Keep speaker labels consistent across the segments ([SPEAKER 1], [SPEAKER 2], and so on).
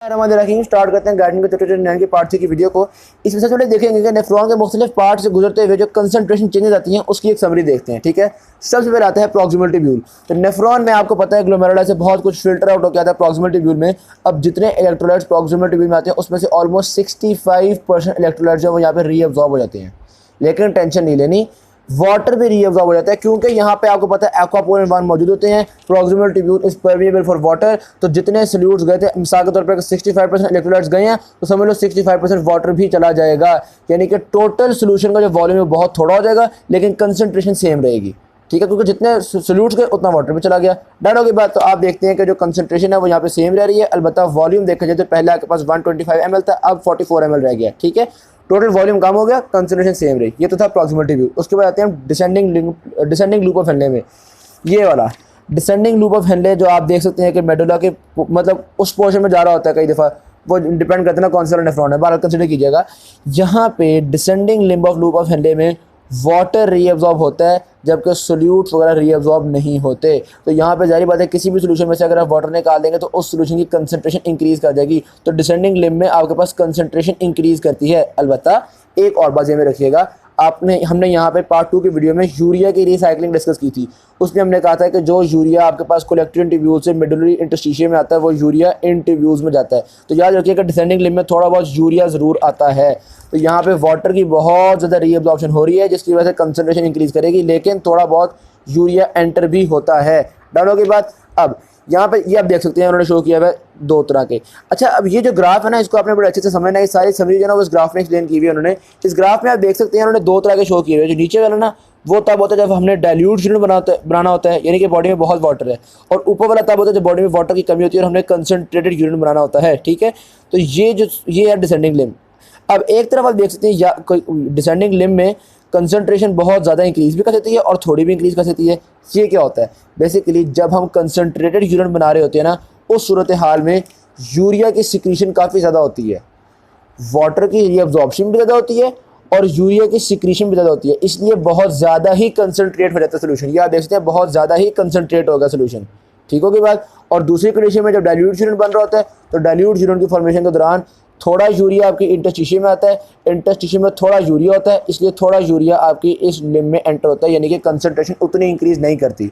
[SPEAKER 1] हमारे रखेंगे स्टार्ट करते हैं गार्डन के ट्यूटोरियल 9 की पार्ट 3 की वीडियो को। इस विषय से देखेंगे कि नेफ्रॉन के मुख्तलिफ पार्ट से गुजरते हुए जो कंसंट्रेशन चेंजेस आती हैं उसकी एक समरी देखते हैं। ठीक है, सबसे पहले आता है प्रॉक्सिमल ट्यूब्यूल। तो नेफ्रॉन में आपको पता है ग्लोमेरुला से बहुत कुछ फिल्टर आउट होकर आता है प्रॉक्सिमल ट्यूब्यूल में। अब जितने इलेक्ट्रोलाइट्स प्रॉक्सिमल ट्यूब्यूल में आते हैं उसमें से ऑलमोस्ट 65% इलेक्ट्रोलाइट्स जो वो यहाँ पे रीअब्सॉर्ब हो जाते हैं। लेकिन टेंशन नहीं लेनी, वाटर भी रीअब्सॉर्ब हो जाता है क्योंकि यहाँ पे आपको पता है एक्वापोर एनवायरन मौजूद होते हैं। Proximal tubule is permeable for water. तो जितने सॉल्यूट्स गए थे, मिसाल के तौर पर 65% इलेक्ट्रोलाइट्स गए हैं तो समझ लो 65% वाटर भी चला जाएगा। यानी कि टोटल सोल्यूशन का जो वॉल्यूम है बहुत थोड़ा हो जाएगा लेकिन कंसंट्रेशन सेम रहेगी। ठीक है, क्योंकि जितने सोल्यूट्स गए उतना वाटर भी चला गया। डन हो गई बात। तो आप देखते हैं कि जो कंसंट्रेशन है वो यहाँ पे सेम रह रही है। अलबत्ता वॉल्यूम देखा जाए तो पहले आपके पास 125 ml था, अब 44 ml रह गया। ठीक है, टोटल वॉल्यूम कम हो गया, कंसंट्रेशन सेम रही। ये तो था प्रॉक्सिमल ट्यूब्यूल। उसके बाद आते हैं डिसेंडिंग लूप ऑफ हेनले में। ये वाला डिसेंडिंग लूप ऑफ हेनले जो आप देख सकते हैं कि मेडुला के मतलब उस पोर्शन में जा रहा होता है, कई दफ़ा वो डिपेंड करता है ना कौन सा नेफ्रॉन है। बार कंसिडर कीजिएगा, यहाँ पे descending limb of loop of Henle में वाटर रीअब्सॉर्ब होता है जबकि सोल्यूट्स वगैरह रीअब्सॉर्ब नहीं होते। तो यहाँ पे जारी बात है किसी भी सोल्यूशन में से अगर आप वाटर निकाल देंगे तो उस सोल्यूशन की कंसंट्रेशन इंक्रीज़ कर जाएगी। तो डिसेंडिंग लिम्ब में आपके पास कंसंट्रेशन इंक्रीज़ करती है। अलबत्ता एक और बात ये में रखिएगा, हमने यहाँ पे पार्ट 2 की वीडियो में यूरिया की रिसाइकलिंग डिस्कस की थी। उसमें हमने कहा था कि जो यूरिया आपके पास कलेक्टिव ट्यूब्यूल से मेडुलरी इंटरस्टिशियम में आता है वो यूरिया इन ट्यूब्यूल्स में जाता है। तो याद रखिएगा डिसेंडिंग लिम्ब में थोड़ा बहुत यूरिया ज़रूर आता है। तो यहाँ पे वाटर की बहुत ज़्यादा रीअब्सॉर्प्शन हो रही है जिसकी वजह से कंसंट्रेशन इंक्रीज़ करेगी, लेकिन थोड़ा बहुत यूरिया एंटर भी होता है। डन हो गई बात। अब यहाँ पे ये आप देख सकते हैं उन्होंने शो किया हुआ है दो तरह के। अच्छा, अब ये जो ग्राफ है ना इसको आपने बड़े अच्छे से समझना है। सारी समरी जो है ना वो इस ग्राफ में एक्सप्लेन की हुई है उन्होंने। इस ग्राफ में आप देख सकते हैं उन्होंने दो तरह के शो किए हुए हैं। जो नीचे वाला ना वो तब होता है जब हमने डाइल्यूट यूनिट बनाना होता है, यानी कि बॉडी में बहुत वाटर है। और ऊपर वाला तब होता है जब बॉडी में वाटर की कमी होती है और हमने कंसनट्रेटेड यूनिट बनाना होता है। ठीक है, तो ये है डिसेंडिंग लिम्ब। अब एक तरफ आप देख सकते हैं या डिसेंडिंग लिम्ब में कंसंट्रेशन बहुत ज़्यादा इंक्रीज़ भी कर सकती है और थोड़ी भी इंक्रीज़ कर सकती है। ये क्या होता है, बेसिकली जब हम कंसंट्रेटेड यूरिन बना रहे होते हैं ना उस सूरत हाल में यूरिया की सिक्रीशन काफ़ी ज़्यादा होती है, वाटर की रीअब्जॉर्प्शन भी ज़्यादा होती है और यूरिया की सिक्रीशन भी ज़्यादा होती है। इसलिए बहुत ज़्यादा ही कंसंट्रेट हो जाता है सोल्यूशन। ये आप देख सकते हैं बहुत ज़्यादा ही कंसंट्रेट होगा सोल्यूशन। ठीक होगी बात। और दूसरी कंडीशन में जब डाइल्यूट यूरिन बन रहा होता है तो डाइल्यूट यूरिन की फॉर्मेशन के दौरान थोड़ा यूरिया आपकी इंटरस्टिशियम में आता है, इंटरस्टिशियम में थोड़ा यूरिया होता है, इसलिए थोड़ा यूरिया आपकी इस लिम्ब में एंटर होता है, यानी कि कंसंट्रेशन उतनी इंक्रीज़ नहीं करती।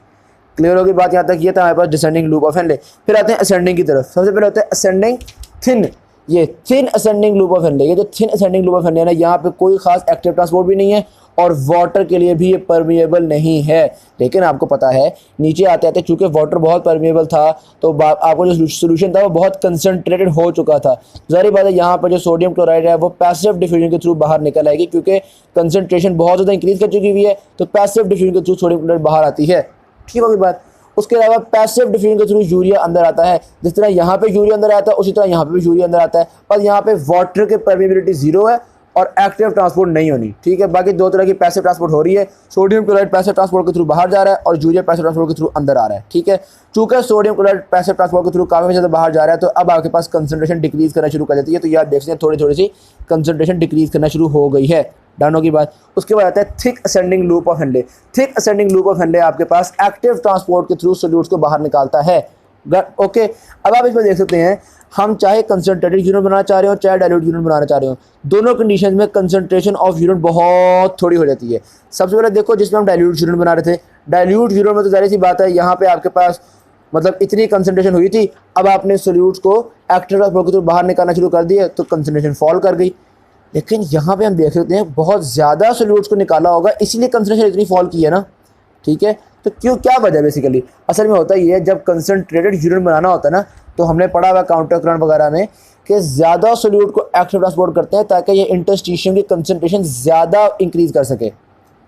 [SPEAKER 1] क्लियर होगी बात यहाँ तक। ये था हमारे पास डिसेंडिंग लूप ऑफ हेनले। फिर आते हैं असेंडिंग की तरफ। सबसे पहले होता है असेंडिंग थिन। ये thin ascending loop of Henle, ये जो thin ascending loop of Henle है ना, यहाँ पे कोई खास एक्टिव ट्रांसपोर्ट भी नहीं है और वाटर के लिए भी ये परमिएबल नहीं है। लेकिन आपको पता है नीचे आते आते चूँकि वाटर बहुत परमिएबल था तो आपको जो सोल्यूशन था वो बहुत कंसंट्रेटेड हो चुका था। जाहिर बात है यहाँ पर जो सोडियम क्लोराइड है वो पैसिव डिफ्यूजन के थ्रू बाहर निकल आएगी क्योंकि कंसंट्रेशन बहुत ज़्यादा इंक्रीज़ कर चुकी हुई है। तो पैसिव डिफ्यूजन के थ्रू सोडियम क्लोराइड बाहर आती है। ठीक होगी बात। उसके अलावा पैसिव डिफ्यूजन के थ्रू यूरिया अंदर आता है। जिस तरह यहाँ पे यूरिया अंदर आता है उसी तरह यहाँ पे भी यूरिया अंदर आता है। और यहाँ पे वाटर के परमिएबिलिटी 0 है और एक्टिव ट्रांसपोर्ट नहीं होनी। ठीक है, बाकी दो तरह की पैसिव ट्रांसपोर्ट हो रही है। सोडियम क्लोराइड पैसिव ट्रांसपोर्ट के थ्रू बाहर जा रहा है और यूरिया पैसिव ट्रांसपोर्ट के थ्रू अंदर आ रहा है। ठीक है, चूंकि सोडियम क्लोराइड पैसिव ट्रांसपोर्ट के थ्रू काफ़ी ज़्यादा बाहर जा रहा है तो अब आपके पास कंसंट्रेशन डिक्रीज़ करना शुरू कर देती है। तो याद देख सकते हैं थोड़ी थोड़ी सी कंसंट्रेशन डिक्रीज़ करना शुरू हो गई है। डन होगी बात। उसके बाद आता है thick ascending loop of Henle. Thick ascending loop of Henle आपके पास एक्टिव ट्रांसपोर्ट के थ्रू सोल्यूट्स को बाहर निकालता है। ओके, अब आप इसमें देख सकते हैं हम चाहे कंसंट्रेटेड यूनिट बनाना चाह रहे हो चाहे डाइल्यूट यूनिट बनाना चाह रहे हो, दोनों कंडीशन में कंसंट्रेशन ऑफ यूनिट बहुत थोड़ी हो जाती है। सबसे पहले देखो जिसमें हम डाइल्यूट यूनिट बना रहे थे, डाइल्यूट यूनिट में तो जाहिर सी बात है यहाँ पे आपके पास मतलब इतनी कंसंट्रेशन हुई थी। अब आपने सोल्यूट्स को एक्टिव ट्रांसपोर्ट के थ्रू बाहर निकालना शुरू कर दिया तो कंसंट्रेशन फॉल कर गई। लेकिन यहाँ पे हम देख सकते हैं बहुत ज़्यादा सोल्यूट्स को निकाला होगा इसीलिए कंसंट्रेशन इतनी फॉल की है ना। ठीक है, तो क्यों क्या वजह बेसिकली असल में होता ही है जब कंसंट्रेटेड यूरिन बनाना होता है ना तो हमने पढ़ा हुआ काउंटर करंट वगैरह में कि ज़्यादा सोल्यूट को एक्टिव ट्रांसपोर्ट करते हैं ताकि ये इंटरस्टिशियम की कंसंट्रेशन ज़्यादा इंक्रीज़ कर सके।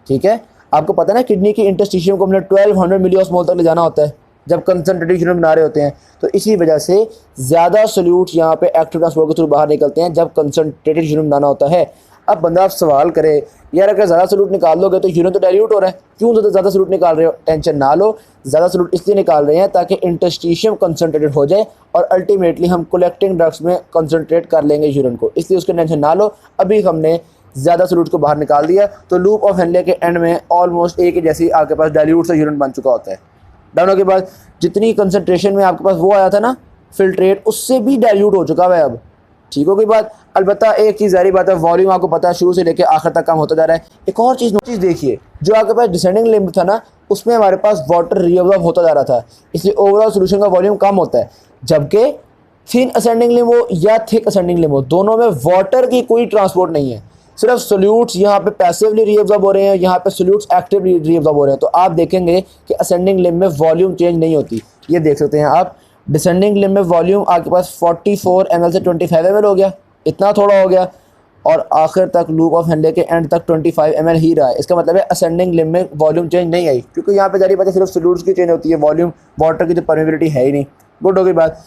[SPEAKER 1] ठीक है, आपको पता है ना किडनी की इंटरस्टिशियम को हमने 1200 मिलियोस्मोल तक ले जाना होता है जब कंसंट्रेटेड यूरिन बना रहे होते हैं। तो इसी वजह से ज़्यादा सोल्यूट यहाँ पे एक्टिव ट्रांसपोर्ट के थ्रू बाहर निकलते हैं जब कंसंट्रेटेड यूरिन बनाना होता है। अब बंदा आप सवाल करे यार अगर ज़्यादा सोल्यूट निकाल लोगे तो यूरिन तो डाइल्यूट हो रहा है, क्यों ज़्यादा सोल्यूट निकाल रहे हो? टेंशन ना लो, ज़्यादा सोल्यूट इसलिए निकाल रहे हैं ताकि इंटरस्टिशियम कंसंट्रेटेड हो जाए और अल्टीमेटली हम कलेक्टिंग ड्रग्स में कंसंट्रेट कर लेंगे यूरिन को, इसलिए उसकी टेंशन ना लो। अभी हमने ज़्यादा सोल्यूट को बाहर निकाल दिया तो लूप ऑफ हेनले के एंड में ऑलमोस्ट एक ही जैसी आपके पास डाइल्यूट से यूरिन बन चुका होता है। डाउन के बाद जितनी कंसंट्रेशन में आपके पास वो आया था ना फिल्ट्रेट उससे भी डाइल्यूट हो चुका है अब। ठीक हो गई बात। अलबत्ता एक चीज़ जारी बात है, वॉल्यूम आपको पता है शुरू से लेकर आखिर तक कम होता जा रहा है। एक और चीज़ देखिए, जो आपके पास डिसेंडिंग लिम्ब था ना, उसमें हमारे पास वाटर रीअब्जॉर्ब होता जा रहा था, इसलिए ओवरऑल सोल्यूशन का वॉल्यूम कम होता है। जबकि थिन असेंडिंग लिम्ब हो या थिक असेंडिंग लिम्ब हो, दोनों में वाटर की कोई ट्रांसपोर्ट नहीं है, सिर्फ सोल्यूट्स यहाँ पे पैसिवली रीअब्जॉर्ब हो रहे हैं, यहाँ पे सोल्यूट्स एक्टिवली रीअब्जॉर्ब हो रहे हैं। तो आप देखेंगे कि असेंडिंग लिम्ब में वॉल्यूम चेंज नहीं होती। ये देख सकते हैं आप, डिसेंडिंग लिम्ब में वॉल्यूम आपके पास 44 ml से 25 ml हो गया, इतना थोड़ा हो गया, और आखिर तक लूप ऑफ हैंडले के एंड तक 25 ml ही रहा है। इसका मतलब है असेंडिंग लिम्ब में वॉल्यूम चेंज नहीं आई, क्योंकि यहाँ पे जारी बात है सिर्फ सोल्यूट्स की चेंज होती है, वॉल्यूम वाटर की तो परमेबिलिटी है ही नहीं। गुड हो गई बात।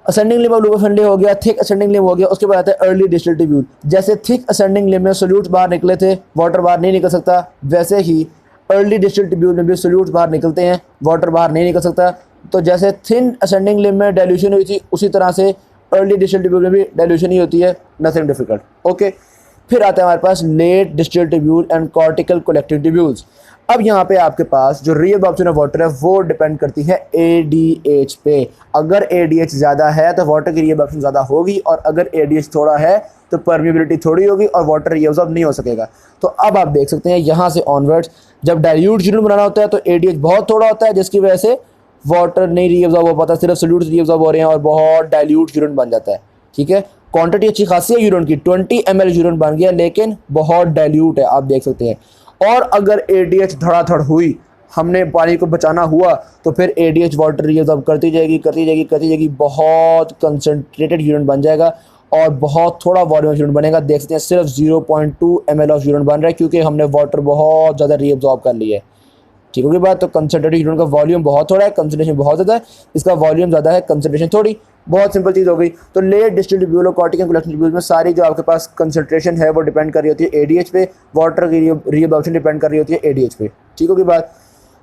[SPEAKER 1] Ascending limb loop of Henle हो गया, थिक असेंडिंग लिम्ब हो गया। उसके बाद आता है अर्ली डिस्टल ट्यूब्यूल। जैसे थिक असेंडिंग लिम्ब में सोल्यूट्स बाहर निकले थे, वाटर बाहर नहीं निकल सकता, वैसे ही अर्ली डिस्टल ट्यूब्यूल में भी सोल्यूट्स बाहर निकलते हैं, वाटर बाहर नहीं निकल सकता। तो जैसे थिन असेंडिंग लिम्ब में डाइल्यूशन हुई थी, उसी तरह से अर्ली डिस्टल ट्यूब्यूल में भी डाइल्यूशन ही होती है, नथिंग डिफिकल्ट। ओके, फिर आता है हमारे पास late distal tubule and cortical collective tubules. अब यहाँ पे आपके पास जो रीअब्जॉर्प्शन ऑफ वाटर है वो डिपेंड करती है ADH पे। अगर ADH ज़्यादा है तो वाटर की रीअब्जॉर्प्शन ज़्यादा होगी, और अगर ADH थोड़ा है तो परमेबिलिटी थोड़ी होगी और वाटर रीअब्जॉर्ब नहीं हो सकेगा। तो अब आप देख सकते हैं यहाँ से ऑनवर्ड्स, जब डाइल्यूट यूनिट बनाना होता है तो ADH बहुत थोड़ा होता है, जिसकी वजह से वाटर नहीं रीअब्जॉर्ब हो पाता, सिर्फ सोल्यूट्स रीअब्जॉर्ब हो रहे हैं और बहुत डाइल्यूट यूरिन बन जाता है। ठीक है, क्वांटिटी अच्छी खासी है यूरिन की, 20 ml यूरिन बन गया, लेकिन बहुत डाइल्यूट है, आप देख सकते हैं। और अगर ADH धड़ाधड़ हुई, हमने पानी को बचाना हुआ, तो फिर ADH वाटर रीअब्जॉर्ब करती जाएगी, बहुत कंसनट्रेटेड यूरिन बन जाएगा और बहुत थोड़ा वॉल्यूम यूरिन बनेगा। देख सकते हैं सिर्फ 0.2 ml ऑफ यूरिन बन रहा है, क्योंकि हमने वाटर बहुत ज़्यादा रीअब्जॉर्ब कर लिया है। ठीक होगी बात। तो कंसनट्रेटेड यूरिन का वॉल्यूम बहुत थोड़ा है, कंसंट्रेशन बहुत ज़्यादा है, इसका वॉल्यूम ज़्यादा है, कंसंट्रेशन थोड़ी। बहुत सिंपल चीज़ हो गई। तो लेट डिस्टल ट्यूब्यूल और कॉर्टिकल कलेक्टिव ट्यूब्यूल में सारी जो आपके पास कंसंट्रेशन है वो डिपेंड कर रही होती है ADH पे, वाटर की रीअब्जॉर्प्शन डिपेंड कर रही होती है ADH पे। ठीक होगी बात।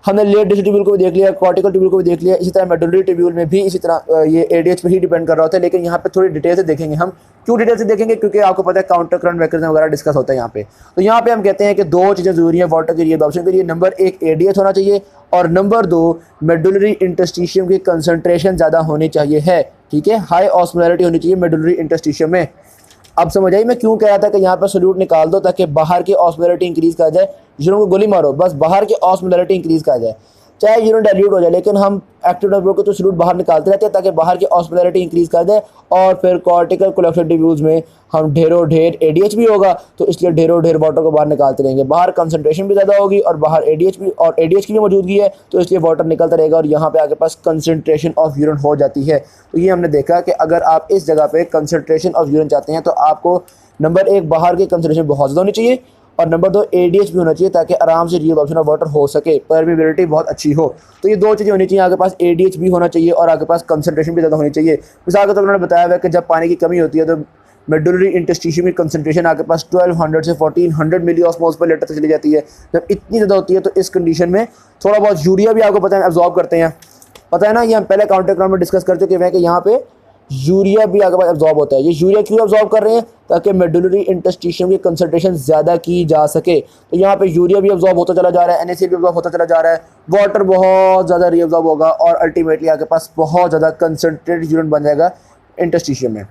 [SPEAKER 1] हमने लेट डिस्टल ट्यूब्यूल को भी देख लिया, कॉर्टिकल ट्यूब्यूल को भी देख लिया, इसी तरह मेडुलरी ट्यूब्यूल में भी इसी तरह ये ADH पे ही डिपेंड कर रहा होता है। लेकिन यहाँ पे थोड़ी डिटेल से देखेंगे हम। क्यों डिटेल से देखेंगे? क्योंकि आपको पता है काउंटर करंट मैकेनिज्म वगैरह डिस्कस होता है यहाँ पे। तो यहाँ पे हम कहते हैं कि दो चीज़ें जरूरी हैं वाटर की रीअब्जॉर्प्शन के लिए। नंबर 1 ADH होना चाहिए, और नंबर 2 मेडुलरी इंटरस्टिशियम की कंसंट्रेशन ज़्यादा होनी चाहिए है। ठीक है, हाई ऑस्मोलैरिटी होनी चाहिए मेडुलरी इंटरस्टिशियम में। अब समझ आई मैं क्यों कह रहा था कि यहाँ पर सोल्यूट निकाल दो ताकि बाहर की ऑस्मोलैरिटी इंक्रीज कर जाए। यूरिन को गोली मारो, बस बाहर की ऑस्मोलैरिटी इंक्रीज कर जाए, चाहे यूरिन डाइल्यूट हो जाए, लेकिन हम एक्टिव डाइल्यूट को तो सोल्यूट बाहर निकालते रहते हैं ताकि बाहर की ऑस्मोलैरिटी इंक्रीज कर दे। और फिर कॉर्टिकल कलेक्टिव ट्यूब्यूल्स में हम ढेरों ढेर ADH भी होगा, तो इसलिए ढेरों ढेर वाटर को बाहर निकालते रहेंगे। बाहर कंसंट्रेशन भी ज़्यादा होगी और बाहर ADH भी, और ADH की भी मौजूदगी है, तो इसलिए वाटर निकलता रहेगा और यहाँ पे आपके पास कंसंट्रेशन ऑफ यूरिन हो जाती है। तो ये हमने देखा कि अगर आप इस जगह पे कंसंट्रेशन ऑफ यूरिन चाहते हैं तो आपको नंबर 1 बाहर की कंसंट्रेशन बहुत ज़्यादा होनी चाहिए, और नंबर 2 ADH भी होना चाहिए ताकि आराम से रीअब्जॉर्प्शन ऑफ वाटर हो सके, परमेबिलिटी बहुत अच्छी हो। तो ये दो चीज़ें होनी चाहिए, आपके पास ADH भी होना चाहिए और आपके पास कंसंट्रेशन भी ज़्यादा होनी चाहिए। मिसाल के तौर पर उन्होंने बताया हुआ है कि जब पानी की कमी होती है तो मेडुलरी इंटरस्टिशियम की कंसंट्रेशन आपके पास 1200 से 1400 मिली ऑस्मोल्स पर लीटर तक चली जाती है। जब इतनी ज़्यादा होती है तो इस कंडीशन में थोड़ा बहुत यूरिया भी आपको पता है एब्जॉर्ब करते हैं, पता है ना, ये हम पहले काउंटर क्राउंड में डिस्कस कर चुके हैं कि यहाँ पे यूरिया भी आपके पास एब्जॉर्ब होता है। ये यूरिया क्यों एब्जॉर्ब कर रहे हैं? ताकि मेडुलरी इंटरस्टिशियम की कंसंट्रेशन ज़्यादा की जा सके। तो यहाँ पे यूरिया भी एब्जॉर्ब होता चला जा रहा है, NaCl भी एब्जॉर्ब होता चला जा रहा है, वाटर बहुत ज़्यादा रीअब्जॉर्ब होगा और अल्टीमेटली आपके पास बहुत ज़्यादा कंसंट्रेटेड यूरिन बन जाएगा इंटरस्टिशियम में।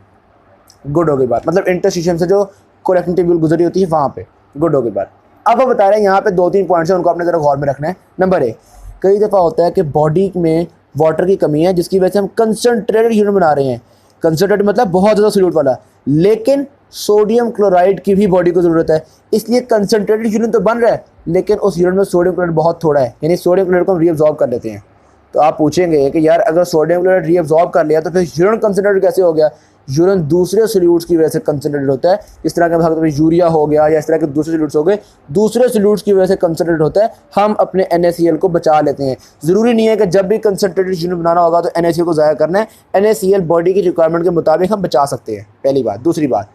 [SPEAKER 1] गुड हो गई बात, मतलब इंटरस्टिशियम से जो कलेक्टिव ट्यूब्यूल गुजरी होती है वहाँ पे। गुड हो गई बात। अब हम बता रहे हैं यहाँ पे 2-3 पॉइंट्स हैं, उनको आपने ज़रा गौर में रखना है। नंबर 1, कई दफ़ा होता है कि बॉडी में वाटर की कमी है जिसकी वजह से हम कंसंट्रेटेड यूरिन बना रहे हैं। कंसंट्रेटेड मतलब बहुत ज़्यादा सोल्यूट वाला, लेकिन सोडियम क्लोराइड की भी बॉडी को ज़रूरत है, इसलिए कंसंट्रेटेड यूरिन तो बन रहा है लेकिन उस यूरिन में सोडियम क्लोराइड बहुत थोड़ा है, यानी सोडियम क्लोराइड को हम रीअब्जॉर्ब कर लेते हैं। तो आप पूछेंगे कि यार अगर सोडियम क्लोराइड रीअब्जॉर्ब कर लिया तो फिर यूरिन कंसंट्रेटेड कैसे हो गया? यूरिन दूसरे सोल्यूट्स की वजह से कंसंट्रेटेड होता है, इस तरह के यूरिया हो गया या इस तरह के दूसरे सोल्यूट्स हो गए, दूसरे सोल्यूट्स की वजह से कंसंट्रेटेड होता है। हम अपने NaCl को बचा लेते हैं। ज़रूरी नहीं है कि जब भी कंसंट्रेटेड यूरिन बनाना होगा तो NaCl को ज़ाया करना है, NaCl बॉडी की रिक्वायरमेंट के मुताबिक हम बचा सकते हैं, पहली बात। दूसरी बात,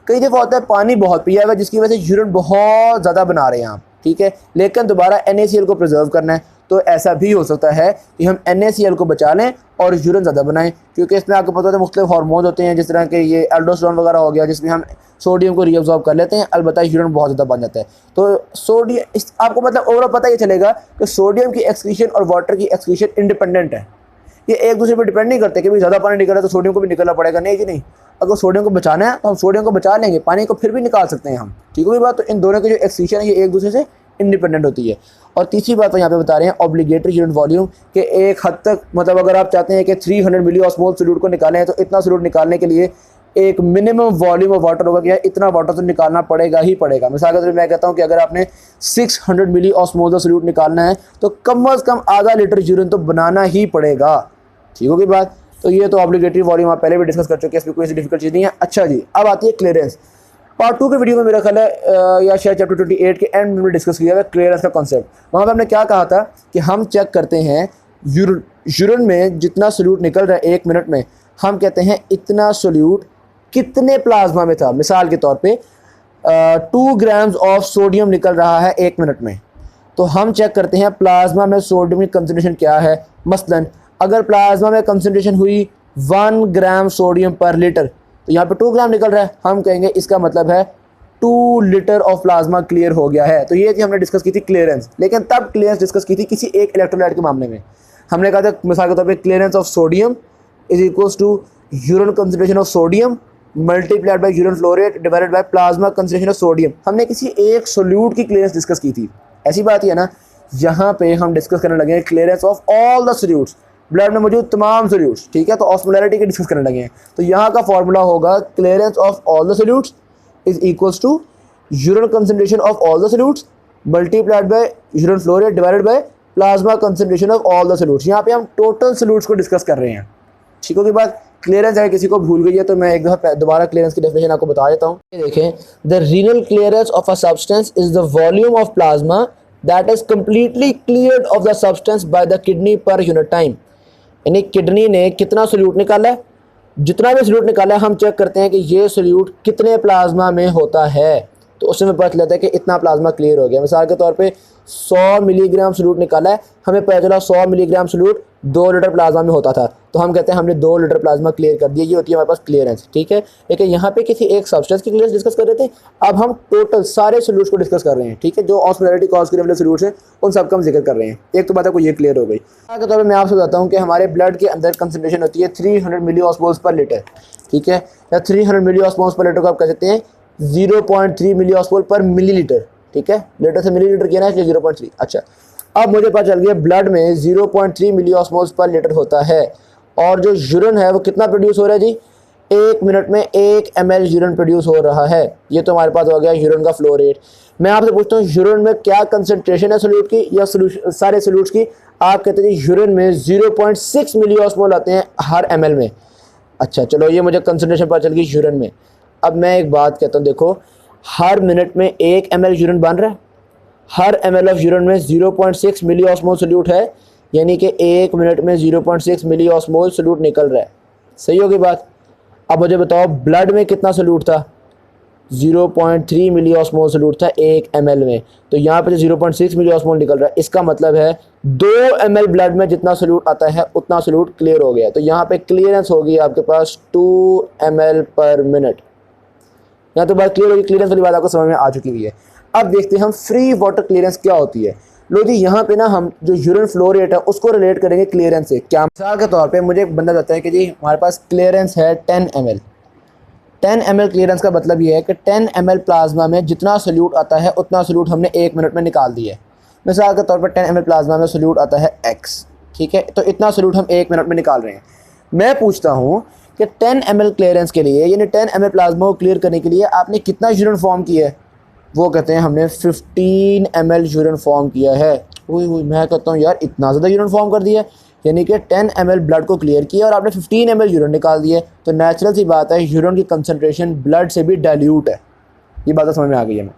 [SPEAKER 1] कई दफ़ा होता है पानी बहुत पिया हुआ जिसकी वजह से यूरिन बहुत ज़्यादा बना रहे हैं आप, ठीक है, लेकिन दोबारा NaCl को प्रिजर्व करना है, तो ऐसा भी हो सकता है कि हम NaCl को बचा लें और यूरिन ज़्यादा बनाएं, क्योंकि इसमें आपको पता है मुख्तलिफ हार्मोन होते हैं, जिस तरह के ये एल्डोस्टेरोन वगैरह हो गया जिसमें हम सोडियम को रीअब्जॉर्ब कर लेते हैं, अलबत्ता यूरिन बहुत ज़्यादा बन जाता है। तो सोडियम आपको मतलब ओवरऑल पता ही चलेगा कि सोडियम की एक्सक्रीशन और वाटर की एक्सक्रीशन इंडिपेंडेंट है, ये एक दूसरे पर डिपेंड नहीं करते कि भाई ज़्यादा पानी निकल रहा है तो सोडियम को भी निकलना पड़ेगा, नहीं जी नहीं। अगर सोडियम को बचाना है तो हम सोडियम को बचा लेंगे, पानी को फिर भी निकाल सकते हैं हम, ठीक है बात। तो इन दोनों की जो एक्सक्रीशन है ये एक दूसरे से इंडिपेंडेंट होती है। और तीसरी बात तो यहाँ पे बता रहे हैं ऑब्लिगेटरी यूनिट वॉल्यूम, कि एक हद तक मतलब अगर आप चाहते हैं कि 300 मिली ऑस्मोल सोल्यूट को निकालें हैं तो इतना सोल्यूट निकालने के लिए एक मिनिमम वॉल्यूम ऑफ वाटर होगा कि इतना वाटर तो निकालना पड़ेगा ही पड़ेगा। मिसाल के तौर पर मैं कहता हूँ कि अगर आपने 600 मिली ऑस्मोल सोल्यूट निकालना है तो कम से कम आधा लीटर यूरिन तो बनाना ही पड़ेगा, ठीक होगी बात। तो ये तो ऑब्लिगेटरी वॉल्यूम आप पहले भी डिस्कस कर चुके हैं, इसमें कोई ऐसी डिफिकल्ट चीज़ नहीं है। अच्छा जी, अब आती है क्लियरेंस। पार्ट 2 के वीडियो में मेरा ख्याल है या शायद चैप्टर 28 के एंड में डिस्कस किया था क्लियरेंस का कॉन्सेप्ट। वहाँ पर हमने क्या कहा था कि हम चेक करते हैं यूरिन में जितना सोल्यूट निकल रहा है 1 मिनट में, हम कहते हैं इतना सोल्यूट कितने प्लाज्मा में था। मिसाल के तौर पे 2 ग्राम्स ऑफ सोडियम निकल रहा है 1 मिनट में, तो हम चेक करते हैं प्लाज्मा में सोडियम की कंसनट्रेशन क्या है। मसलन अगर प्लाज्मा में कंसनट्रेशन हुई 1 ग्राम सोडियम पर लीटर, तो यहाँ पे 2 ग्राम निकल रहा है, हम कहेंगे इसका मतलब है 2 लीटर ऑफ प्लाज्मा क्लियर हो गया है। तो ये थी हमने डिस्कस की थी क्लियरेंस, लेकिन तब क्लियरेंस डिस्कस की थी किसी एक इलेक्ट्रोलाइट के मामले में। हमने कहा था मिसाल के तौर पे clearance of sodium is equals to urine concentration of sodium multiplied by urine flow rate divided by plasma concentration of sodium. हमने किसी एक सोल्यूट की क्लियरेंस डिस्कस की थी। ऐसी बात ही है ना, यहाँ पे हम डिस्कस करने लगे हैं clearance of all the solutes, blood में मौजूद तमाम सोल्यूट्स, ठीक है। तो ऑस्मोलैरिटी के डिस्कस करने लगे हैं। तो यहाँ का फॉर्मूला होगा clearance of all the solutes is equals to urine concentration of all the solutes multiplied by urine flow rate divided by plasma concentration of all the solutes. यहाँ पे हम टोटल सोल्यूट्स को डिस्कस कर रहे हैं, ठीक होगी बात। क्लियरेंस अगर किसी को भूल गई है तो मैं एक दफ़ा दोबारा क्लियरेंस की डेफिनेशन आपको बता देता हूँ। ये देखें, the renal clearance of a substance is the volume of plasma that is completely cleared of the substance by the kidney per unit time. यानी किडनी ने कितना सोल्यूट निकाला है, जितना भी सोल्यूट निकाला है हम चेक करते हैं कि ये सोल्यूट कितने प्लाज्मा में होता है, तो उससे हमें पता चलता है कि इतना प्लाज्मा क्लियर हो गया। मिसाल के तौर पे 100 मिलीग्राम सोल्यूट निकाला है, हमें पता चला 100 मिलीग्राम सोल्यूट 2 लीटर प्लाज्मा में होता था, तो हम कहते हैं हमने 2 लीटर प्लाज्मा क्लियर कर दिया। ये होती है हमारे पास क्लियरेंस, ठीक है। लेकिन यहाँ पे किसी एक सब्सटेंस की क्लियरेंस डिस्कस कर रहे थे, अब हम टोटल सारे सोल्यूट्स को डिस्कस कर रहे हैं, ठीक है। जो ऑस्मोलैरिटी कॉज करने वाले सोल्यूट्स हैं उन सबका हम जिक्र कर रहे हैं। एक तो बात है को ये क्लियर हो गई। के तौर पर मैं आपसे बताता हूँ कि हमारे ब्लड के अंदर कंसनट्रेशन होती है 300 मिली ऑस्मोल्स पर लीटर, ठीक है, या 300 मिली ऑस्मोल्स पर लीटर को आप कह सकते हैं 0.3 मिली ऑस्मोल पर मिलीलीटर, ठीक है। लीटर से मिलीलीटर किया ना, इसलिए 0.3। अच्छा, अब मुझे पता चल गया ब्लड में 0.3 मिली ऑस्मोल्स पर लीटर होता है, और जो यूरिन है वो कितना प्रोड्यूस हो रहा है जी, 1 मिनट में 1 ml यूरिन प्रोड्यूस हो रहा है। ये तो हमारे पास हो गया यूरिन का फ्लो रेट। मैं आपसे पूछता हूँ यूरिन में क्या कंसंट्रेशन है सोल्यूट की या सारे सोल्यूट्स की। आप कहते हैं यूरिन में 0.6 मिली ऑस्मोल आते हैं हर ml में। अच्छा चलो, ये मुझे कंसंट्रेशन पता चल गई यूरिन में। अब मैं एक बात कहता हूँ, देखो हर मिनट में 1 ml यूरिन बन रहा है, हर ml ऑफ यूरिन में 0.6 मिली ऑस्मोल सोल्यूट है, यानी कि 1 मिनट में 0.6 मिली ऑस्मोल सोल्यूट निकल रहा है। सही होगी बात। अब मुझे बताओ ब्लड में कितना सोल्यूट था, 0.3 मिली ऑस्मोल सोल्यूट था 1 ml में, तो यहाँ पे 0.6 मिली ऑस्मोल निकल रहा है। इसका मतलब है 2 ml ब्लड में जितना सोल्यूट आता है उतना सोल्यूट क्लियर हो गया। तो यहाँ पे क्लियरेंस होगी आपके पास 2 ml पर मिनट। यहाँ तो बात क्लियर होगी, क्लियरेंस वाली बात आपको समझ में आ चुकी हुई है। अब देखते हैं हम फ्री वाटर क्लियरेंस क्या होती है। लो जी, यहाँ पे ना हम जो यूरिन फ्लो रेट है उसको रिलेट करेंगे क्लियरेंस से। क्या मिसाल के तौर पे मुझे एक बंदा बताता है कि जी हमारे पास क्लियरेंस है 10 ml। 10 ml क्लियरेंस का मतलब ये है कि 10 ml प्लाज्मा में जितना सोल्यूट आता है उतना सोल्यूट हमने 1 मिनट में निकाल दिया है। मिसाल के तौर पर 10 ml प्लाज्मा में सोल्यूट आता है X, ठीक है, तो इतना सोल्यूट हम 1 मिनट में निकाल रहे हैं। मैं पूछता हूँ कि 10 ml क्लियरेंस के लिए, यानी 10 ml प्लाज्मा को क्लियर करने के लिए आपने कितना यूरिन फॉर्म किया है। वो कहते हैं हमने 15 ml यूरिन फॉर्म किया है। वही मैं कहता हूँ यार इतना ज़्यादा यूरिन फॉर्म कर दिया, यानी कि 10 ml ब्लड को क्लियर किया और आपने 15 ml यूरिन निकाल दिया। तो नेचुरल सी बात है यूरिन की कंसंट्रेशन ब्लड से भी डाइल्यूट है। ये बात समझ में आ गई है। मैं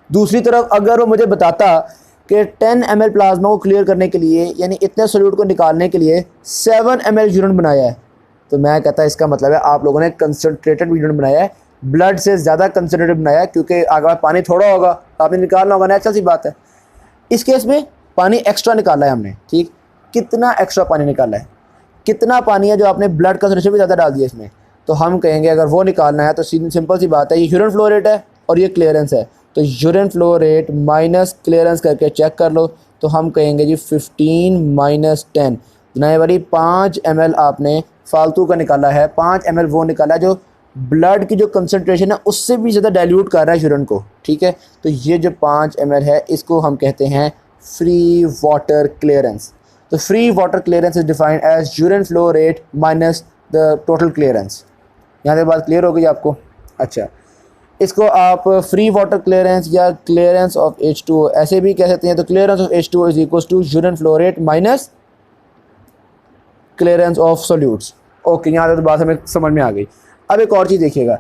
[SPEAKER 1] दूसरी तरफ अगर वो मुझे बताता कि 10 ml प्लाज्मा को क्लियर करने के लिए, यानी इतने सोल्यूट को निकालने के लिए 7 ml यूरिन बनाया है, तो मैं कहता इसका मतलब है आप लोगों ने कंसनट्रेटेड यूरिन बनाया है, ब्लड से ज़्यादा कंसनट्रेटेड बनाया, क्योंकि अगर पानी थोड़ा होगा तो आपने निकालना होगा, नेचुरल सी बात है। इस केस में पानी एक्स्ट्रा निकाला है हमने, ठीक। कितना एक्स्ट्रा पानी निकाला है, कितना पानी है जो आपने ब्लड कंसनट्रेशन भी ज़्यादा डाल दिया इसमें, तो हम कहेंगे अगर वो निकालना है तो सिंपल सी बात है, ये यूरिन फ्लो रेट है और ये क्लियरेंस है, तो urine flow rate minus clearance करके चेक कर लो, तो हम कहेंगे जी 15 - 10 तो नए वाली 5 ml आपने फालतू का निकाला है, 5 ml वो निकाला है जो ब्लड की जो कंसनट्रेशन है उससे भी ज़्यादा डाइल्यूट कर रहा है यूरिन को, ठीक है। तो ये जो 5 ml है इसको हम कहते हैं फ्री वाटर क्लियरेंस। तो free water clearance is defined as urine flow rate minus the total clearance. यहाँ से बात क्लियर हो गई आपको? अच्छा, इसको आप फ्री वाटर क्लियरेंस या क्लियरेंस ऑफ H2O ऐसे भी कह सकते हैं। तो clearance of H2O is equal to urine flow rate minus clearance of solutes. Okay, यहाँ तक तो बात हमें समझ में आ गई। अब एक और चीज़ देखिएगा,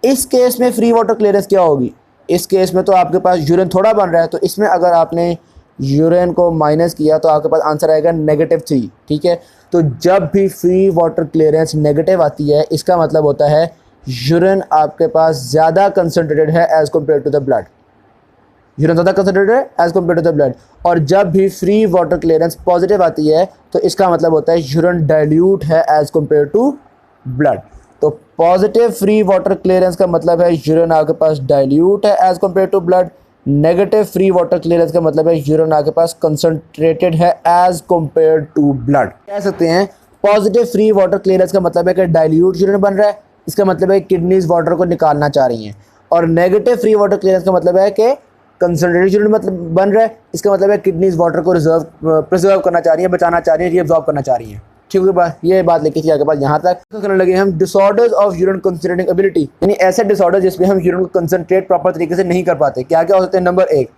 [SPEAKER 1] इस केस में फ्री वाटर क्लियरेंस क्या होगी? इस केस में तो आपके पास यूरिन थोड़ा बन रहा है, तो इसमें अगर आपने यूरिन को माइनस किया तो आपके पास आंसर आएगा -3, ठीक है। तो जब भी फ्री वाटर क्लियरेंस नेगेटिव आती है इसका मतलब होता है यूरिन आपके पास ज़्यादा कंसनट्रेटेड है as compare to the blood, urine ज़्यादा कंसनट्रेटेड है as compare to the blood. और जब भी फ्री वाटर क्लियरेंस पॉजिटिव आती है तो इसका मतलब होता है यूरिन डाइल्यूट है एज़ कम्पेयर टू ब्लड। तो पॉजिटिव फ्री वाटर क्लियरेंस का मतलब है यूरिन आपके पास डाइल्यूट है as compare to blood. Negative free water clearance का मतलब है यूरिन आपके पास कंसनट्रेटेड है एज़ कम्पेयर टू ब्लड। कह सकते हैं पॉजिटिव फ्री वाटर क्लियरेंस का मतलब है कि डाइल्यूट यूरिन बन रहा है, इसका मतलब है किडनीज वाटर को निकालना चाह रही हैं। और नेगेटिव फ्री वाटर क्लियरेंस का मतलब है कि कंसनट्रेटेड यूरिन मतलब बन रहा है, इसका मतलब है किडनीज वाटर को प्रिजर्व करना चाह रही है, बचाना चाह रही है, रीअब्जॉर्ब करना चाह रही है। ठीक है, ये बात लेके थी आगे पास यहाँ तक। तो करने लगे हम disorders of urine concentrating ability, यानी ऐसे डिसऑर्डर जिसमें हम यूरिन को कंसंट्रेट प्रॉपर तरीके से नहीं कर पाते। क्या क्या हो सकते हैं? Number 1,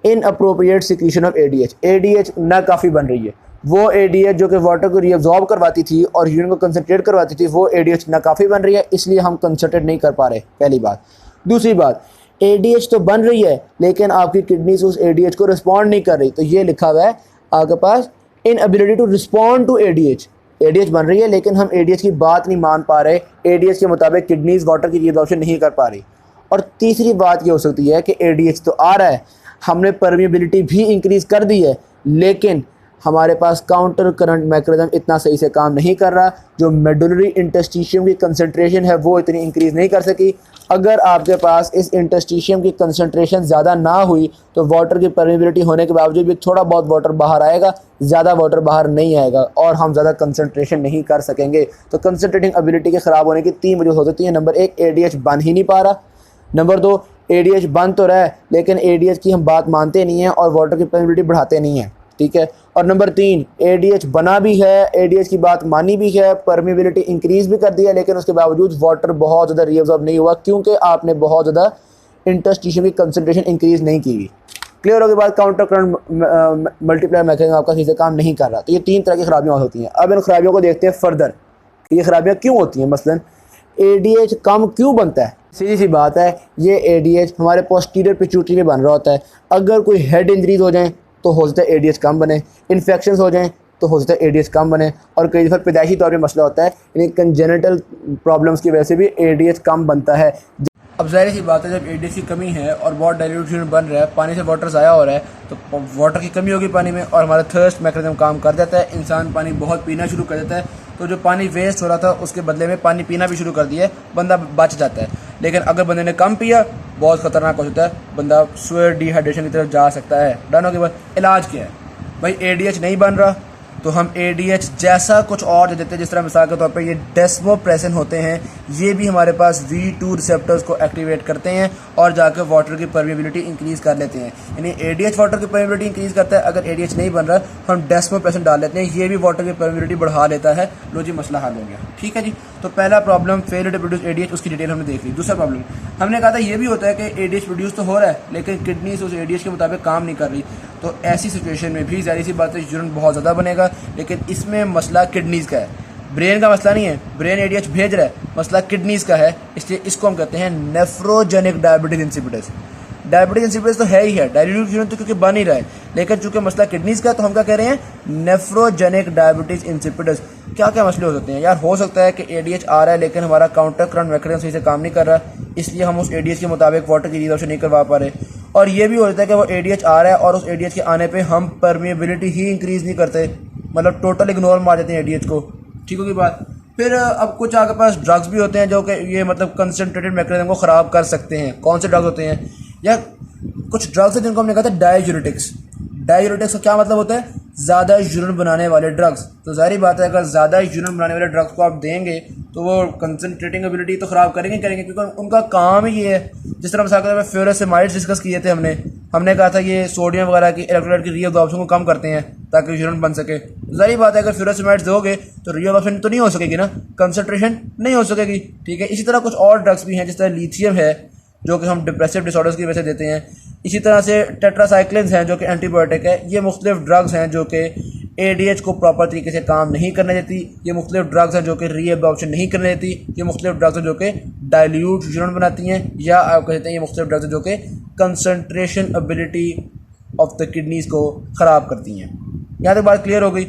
[SPEAKER 1] inappropriate secretion of ADH। ADH ना काफ़ी बन रही है, वो ADH जो कि वाटर को रीअब्जॉर्ब करवाती थी और यूरिन को कंसंट्रेट करवाती थी, वो ADH ना काफ़ी बन रही है, इसलिए हम कंसंट्रेट नहीं कर पा रहे, पहली बात। दूसरी बात, ADH तो बन रही है लेकिन आपकी किडनीज उस ADH को रिस्पॉन्ड नहीं कर रही। तो ये लिखा हुआ है आपके पास inability to respond to ADH। ADH बन रही है लेकिन हम ADH की बात नहीं मान पा रहे, ADH के मुताबिक किडनीज वाटर की रीअब्जॉर्प्शन नहीं कर पा रही। और तीसरी बात ये हो सकती है कि ADH तो आ रहा है, हमने परमिएबिलिटी भी इंक्रीज़ कर दी है, लेकिन हमारे पास काउंटर करंट मैकेनिज्म इतना सही से काम नहीं कर रहा, जो मेडुलरी इंटरस्टिशियम की कंसंट्रेशन है वो इतनी इंक्रीज़ नहीं कर सकी। अगर आपके पास इस इंटरस्टिशियम की कंसंट्रेशन ज़्यादा ना हुई तो वाटर की परमिएबिलिटी होने के बावजूद भी थोड़ा बहुत वाटर बाहर आएगा, ज़्यादा वाटर बाहर नहीं आएगा और हम ज़्यादा कंसंट्रेशन नहीं कर सकेंगे। तो कंसंट्रेटिंग एबिलिटी के ख़राब होने की 3 वजह हो सकती है। नंबर 1, ADH बन ही नहीं पा रहा। नंबर 2, ADH बन तो रहा है लेकिन ADH की हम बात मानते नहीं हैं और वाटर की परमिएबिलिटी बढ़ाते नहीं हैं, ठीक है। और नंबर 3, ADH बना भी है, ADH की बात मानी भी है, परमिएबिलिटी इंक्रीज़ भी कर दी है, लेकिन उसके बावजूद वाटर बहुत ज़्यादा रीअब्जॉर्ब नहीं हुआ क्योंकि आपने बहुत ज़्यादा इंटरस्टिशियम की कंसंट्रेशन इंक्रीज़ नहीं की। क्लियर हो गई बात? काउंटर करंट मल्टीप्लायर मैकेनिज्म आपका सही से काम नहीं कर रहा। तो ये 3 तरह की खराबियाँ होती हैं। अब इन खराबियों को देखते हैं फर्दर, ये खराबियाँ क्यों होती हैं। मसलन ADH कम क्यों बनता है? सीधी सी बात है, ये ADH हमारे पोस्टीरियर पिट्यूटरी में बन रहा होता है। अगर कोई हेड इंजरीज हो जाए तो हो सकता है ADH कम बने, इन्फेक्शंस हो जाएं तो हो सकता है ADH कम बने, और कई दफ़ा पैदाइशी तौर पे मसला होता है, यानी कंजेनिटल प्रॉब्लम्स की वजह से भी ADH कम बनता है। अब ज़ाहिर सी बात है, जब ADH की कमी है और बहुत डाइल्यूशन बन रहा है, पानी से वाटर ज़ाया हो रहा है, तो वाटर की कमी होगी पानी में और हमारा थर्स्ट मैकेनिज्म काम कर जाता है, इंसान पानी बहुत पीना शुरू कर देता है। तो जो पानी वेस्ट हो रहा था उसके बदले में पानी पीना भी शुरू कर दिया, बंदा बच जाता है। लेकिन अगर बंदे ने कम पिया, बहुत ख़तरनाक हो सकता है, बंदा स्वेयर डिहाइड्रेशन की तरफ जा सकता है। डन हो के बाद इलाज क्या है भाई? ADH नहीं बन रहा तो हम ADH जैसा कुछ और दे देते हैं, जिस तरह मिसाल के तौर पे ये डेस्मोप्रेसिन होते हैं, ये भी हमारे पास V2 रिसेप्टर्स को एक्टिवेट करते हैं और जाकर वाटर की परमिएबिलिटी इंक्रीज़ कर लेते हैं। यानी ADH वाटर की परमिएबिलिटी इंक्रीज़ करता है, अगर ADH नहीं बन रहा हम डेस्मोप्रेसिन डाल लेते हैं, ये भी वाटर की परमिएबिलिटी बढ़ा लेता है। लो जी, मसला हल हो गया। ठीक है जी, तो पहला problem failure to produce ADH, उसकी डिटेल हमने देख ली। दूसरा प्रॉब्लम हमने कहा था ये भी होता है कि ADH प्रोड्यूस तो हो रहा है लेकिन किडनी से उस ADH के मुताबिक काम नहीं कर रही। तो ऐसी सिचुएशन में भी ज़ाहिर सी बात है यूरिन बहुत ज़्यादा बनेगा, लेकिन इसमें मसला किडनीज़ का है, ब्रेन का मसला नहीं है। ब्रेन ADH भेज रहा है, मसला किडनीज़ का है, इसलिए इसको हम कहते हैं nephrogenic diabetes insipidus. Diabetes insipidus तो है ही है, डायल्यूट यूरिन तो क्योंकि बन ही रहा है, लेकिन चूंकि मसला किडनीज़ का है तो हम क्या कह रहे हैं? Nephrogenic diabetes insipidus. क्या क्या मसले हो सकते हैं यार? हो सकता है कि ADH आ रहा है लेकिन हमारा काउंटर करंट मैकेनिज्म सही से काम नहीं कर रहा, इसलिए हम उस ADH के मुताबिक वाटर की रीअब्जॉर्प्शन नहीं करवा पा रहे। और ये भी हो जाता है कि वो ADH आ रहा है और उस ADH के आने पे हम परमिएबिलिटी ही इंक्रीज़ नहीं करते, मतलब टोटल इग्नोर मार देते हैं ADH को। ठीक होगी बात? फिर अब कुछ आपके पास ड्रग्स भी होते हैं जो कि ये मतलब कंसंट्रेटेड मैकेनिज्म को ख़राब कर सकते हैं। कौन से ड्रग्स होते हैं? या कुछ ड्रग्स हैं जिनको हमने कहा था डाययूरेटिक्स। डाययूरेटिक्स का क्या मतलब होता है? ज़्यादा यूरिन बनाने वाले ड्रग्स। तो ज़ाहिर बात है अगर ज़्यादा यूरिन बनाने वाले ड्रग्स को आप देंगे तो वो कंसनट्रेटिंग एबिलिटी तो ख़राब करेंगे क्योंकि उनका काम ही ये है। जिस तरह मिसाल के तौर पर फ्यूरासेमाइड्स डिस्कस किए थे हमने कहा था ये सोडियम वगैरह की इलेक्ट्रोलाइट की रीअब्जॉर्प्शन को कम करते हैं ताकि यूरिन बन सके। ज़ाहिर बात है अगर फ्यूरासेमाइड्स दोगे तो रीअब्जॉर्प्शन तो नहीं हो सकेगी ना, कंसनट्रेशन नहीं हो सकेगी। ठीक है, इसी तरह कुछ और ड्रग्स भी हैं जिस तरह लिथियम है जो कि हम डिप्रेसिव डिसऑर्डर्स की वजह से देते हैं। इसी तरह से टेट्रासाइक्लिन्स हैं जो कि एंटीबायोटिक है। ये मुख्तलिफ ड्रग्स हैं जो कि ADH को प्रॉपर तरीके से काम नहीं करने देती। ये मुख्तलिफ ड्रग्स हैं जो कि रीअब्जॉर्प्शन नहीं करने देती। ये मुख्तलिफ ड्रग्स हैं जो कि डाइल्यूट यूरिन बनाती हैं, या आप कहते हैं ये मुख्तलिफ ड्रग्स हैं जो कि concentration ability of the kidneys को ख़राब करती हैं। यहाँ तक बात क्लियर हो गई।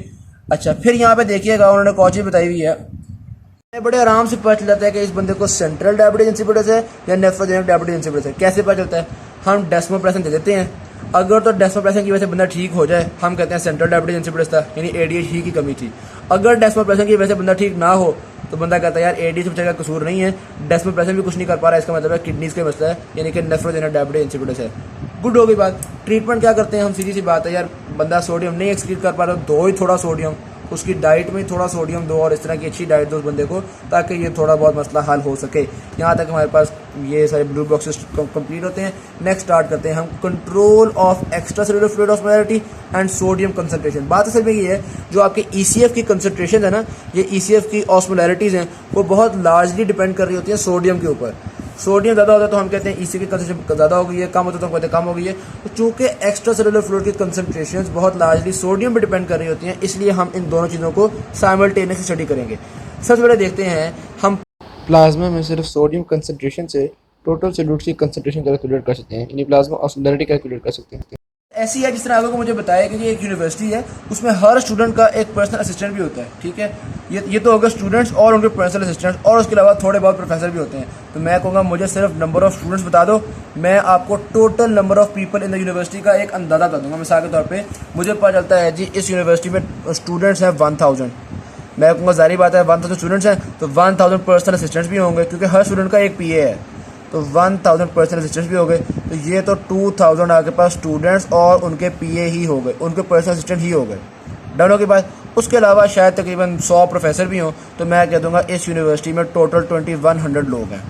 [SPEAKER 1] अच्छा, फिर यहाँ पे देखिएगा उन्होंने कौन चीज़ बताई हुई है, बड़े आराम से पता चल जाता है कि इस बंदे को सेंट्रल डायबिटीज इंसिपिडस है या नेफ्रोजेनिक डायबिटीज इंसिपिडस है। कैसे पता चलता है? हम डेस्मोप्रेसिन दे देते हैं, अगर तो डेस्मोप्रेसिन की वजह से बंदा ठीक हो जाए हम कहते हैं सेंट्रल डायबिटीज इंसिपिडस था, यानी ADH ही की कमी थी। अगर डेस्मोप्रेसिन की वजह से बंदा ठीक ना हो तो बंदा कहता है यार ADH बच्चे का कसूर नहीं है, डेस्मोप्रेसिन भी कुछ नहीं कर पा रहा है, इसका मतलब है किडनीज का मसला है, यानी कि नेफ्रोजेनिक डायबिटीज इंसिपिडस है। गुड हो गई बात। ट्रीटमेंट क्या करते हैं हम? सीधी सी बात है यार, बंदा सोडियम नहीं एक्सक्रीट कर पा रहा, दो ही थोड़ा सोडियम, उसकी डाइट में थोड़ा सोडियम दो और इस तरह की अच्छी डाइट दो उस बंदे को, ताकि ये थोड़ा बहुत मसला हल हो सके। यहाँ तक हमारे पास ये सारे ब्लू बॉक्सेस कंप्लीट होते हैं। नेक्स्ट स्टार्ट करते हैं हम control of extra cellular fluid osmolarity and sodium concentration. बात असल में ये है जो आपके ECF की कंसंट्रेशन है ना, ये ECF की ऑस्मोलैरिटीज़ हैं वो बहुत लार्जली डिपेंड कर रही होती है सोडियम के ऊपर। सोडियम ज़्यादा होता है तो हम कहते हैं ECF की कंसंट्रेशन ज़्यादा हो गई है, कम होता है तो हम कहते हैं कम हो गई है। तो चूँकि एक्स्ट्रा सेलुलर फ्लूइड की कंसंट्रेशंस बहुत लार्जली सोडियम पर डिपेंड कर रही होती हैं, इसलिए हम इन दोनों चीज़ों को साइमल्टेनियसली स्टडी करेंगे। सबसे पहले देखते हैं हम प्लाज्मा में सिर्फ सोडियम कंसंट्रेशन से टोटल सॉल्यूट की कंसंट्रेशन कैलकुलेट कर सकते हैं, यानी प्लाज्मा ऑस्मोलैरिटी कैलकुलेट कर सकते हैं। ऐसी है जिस तरह आगे को मुझे बताया कि ये एक यूनिवर्सिटी है, उसमें हर स्टूडेंट का एक पर्सनल असिस्टेंट भी होता है। ठीक है, ये तो होगा स्टूडेंट्स और उनके पर्सनल असिस्टेंट, और उसके अलावा थोड़े बहुत प्रोफेसर भी होते हैं। तो मैं कहूँगा मुझे सिर्फ नंबर ऑफ स्टूडेंट्स बता दो, मैं आपको total number of people in the university का एक अंदाज़ा बता दूँगा। मिसाल के तौर पर मुझे पता चलता है जी इस यूनिवर्सिटी में स्टूडेंट्स हैं 1000, मैं कहूँगा जारी बात है 1000 स्टूडेंट्स हैं तो 1000 पर्सनल असिस्टेंट्स भी होंगे, क्योंकि हर स्टूडेंट का एक PA है, तो 1000 पर्सनल असिस्टेंट्स भी हो गए। तो ये तो 2000 आपके पास स्टूडेंट्स और उनके PA ही हो गए, उनके पर्सनल असिस्टेंट ही हो गए। डन हो के बाद उसके अलावा शायद तकरीबन 100 प्रोफेसर भी हों, तो मैं कह दूंगा इस यूनिवर्सिटी में टोटल 2100 लोग हैं।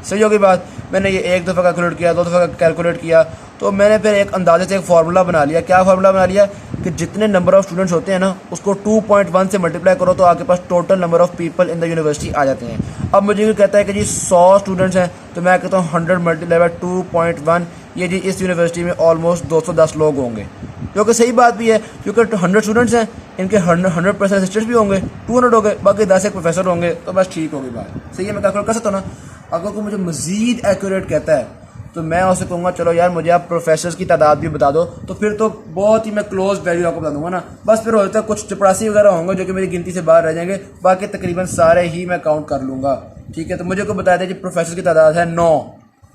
[SPEAKER 1] सही होगी बात। मैंने ये एक दफ़ा कैलकुलेट किया, दो दफ़ा कैलकुलेट किया, तो मैंने फिर एक अंदाजे से एक फार्मूला बना लिया। क्या फार्मूला बना लिया कि जितने नंबर ऑफ स्टूडेंट्स होते हैं ना उसको 2.1 से मल्टीप्लाई करो तो आपके पास total number of people in the university आ जाते हैं। अब मुझे कोई कहता है कि जी 100 स्टूडेंट्स हैं, तो मैं कहता हूँ 100 मल्टीप्लाई बाय 2.1, ये जी इस यूनिवर्सिटी में ऑलमोस्ट 210 लोग होंगे, जो कि सही बात भी है क्योंकि 100 स्टूडेंट्स हैं, इनके 100% असिस्टेंट्स भी होंगे, 200 हो गए, बाकी 10 एक प्रोफेसर होंगे, तो बस ठीक होगी बात। सही है, मैं कैलकुलेट कर सकता हूँ ना। अगर कोई मुझे मज़ीद एक्यूरेट कहता है तो मैं उससे कहूँगा चलो यार मुझे आप प्रोफेसर्स की तादाद भी बता दो, तो फिर तो बहुत ही मैं क्लोज वैल्यू आपको बता दूंगा ना। बस फिर होता है कुछ चपरासी वगैरह होंगे जो कि मेरी गिनती से बाहर रह जाएंगे, बाकी तकरीबन सारे ही मैं काउंट कर लूँगा। ठीक है, तो मुझे को बताया था कि प्रोफेसर की तादाद है 9,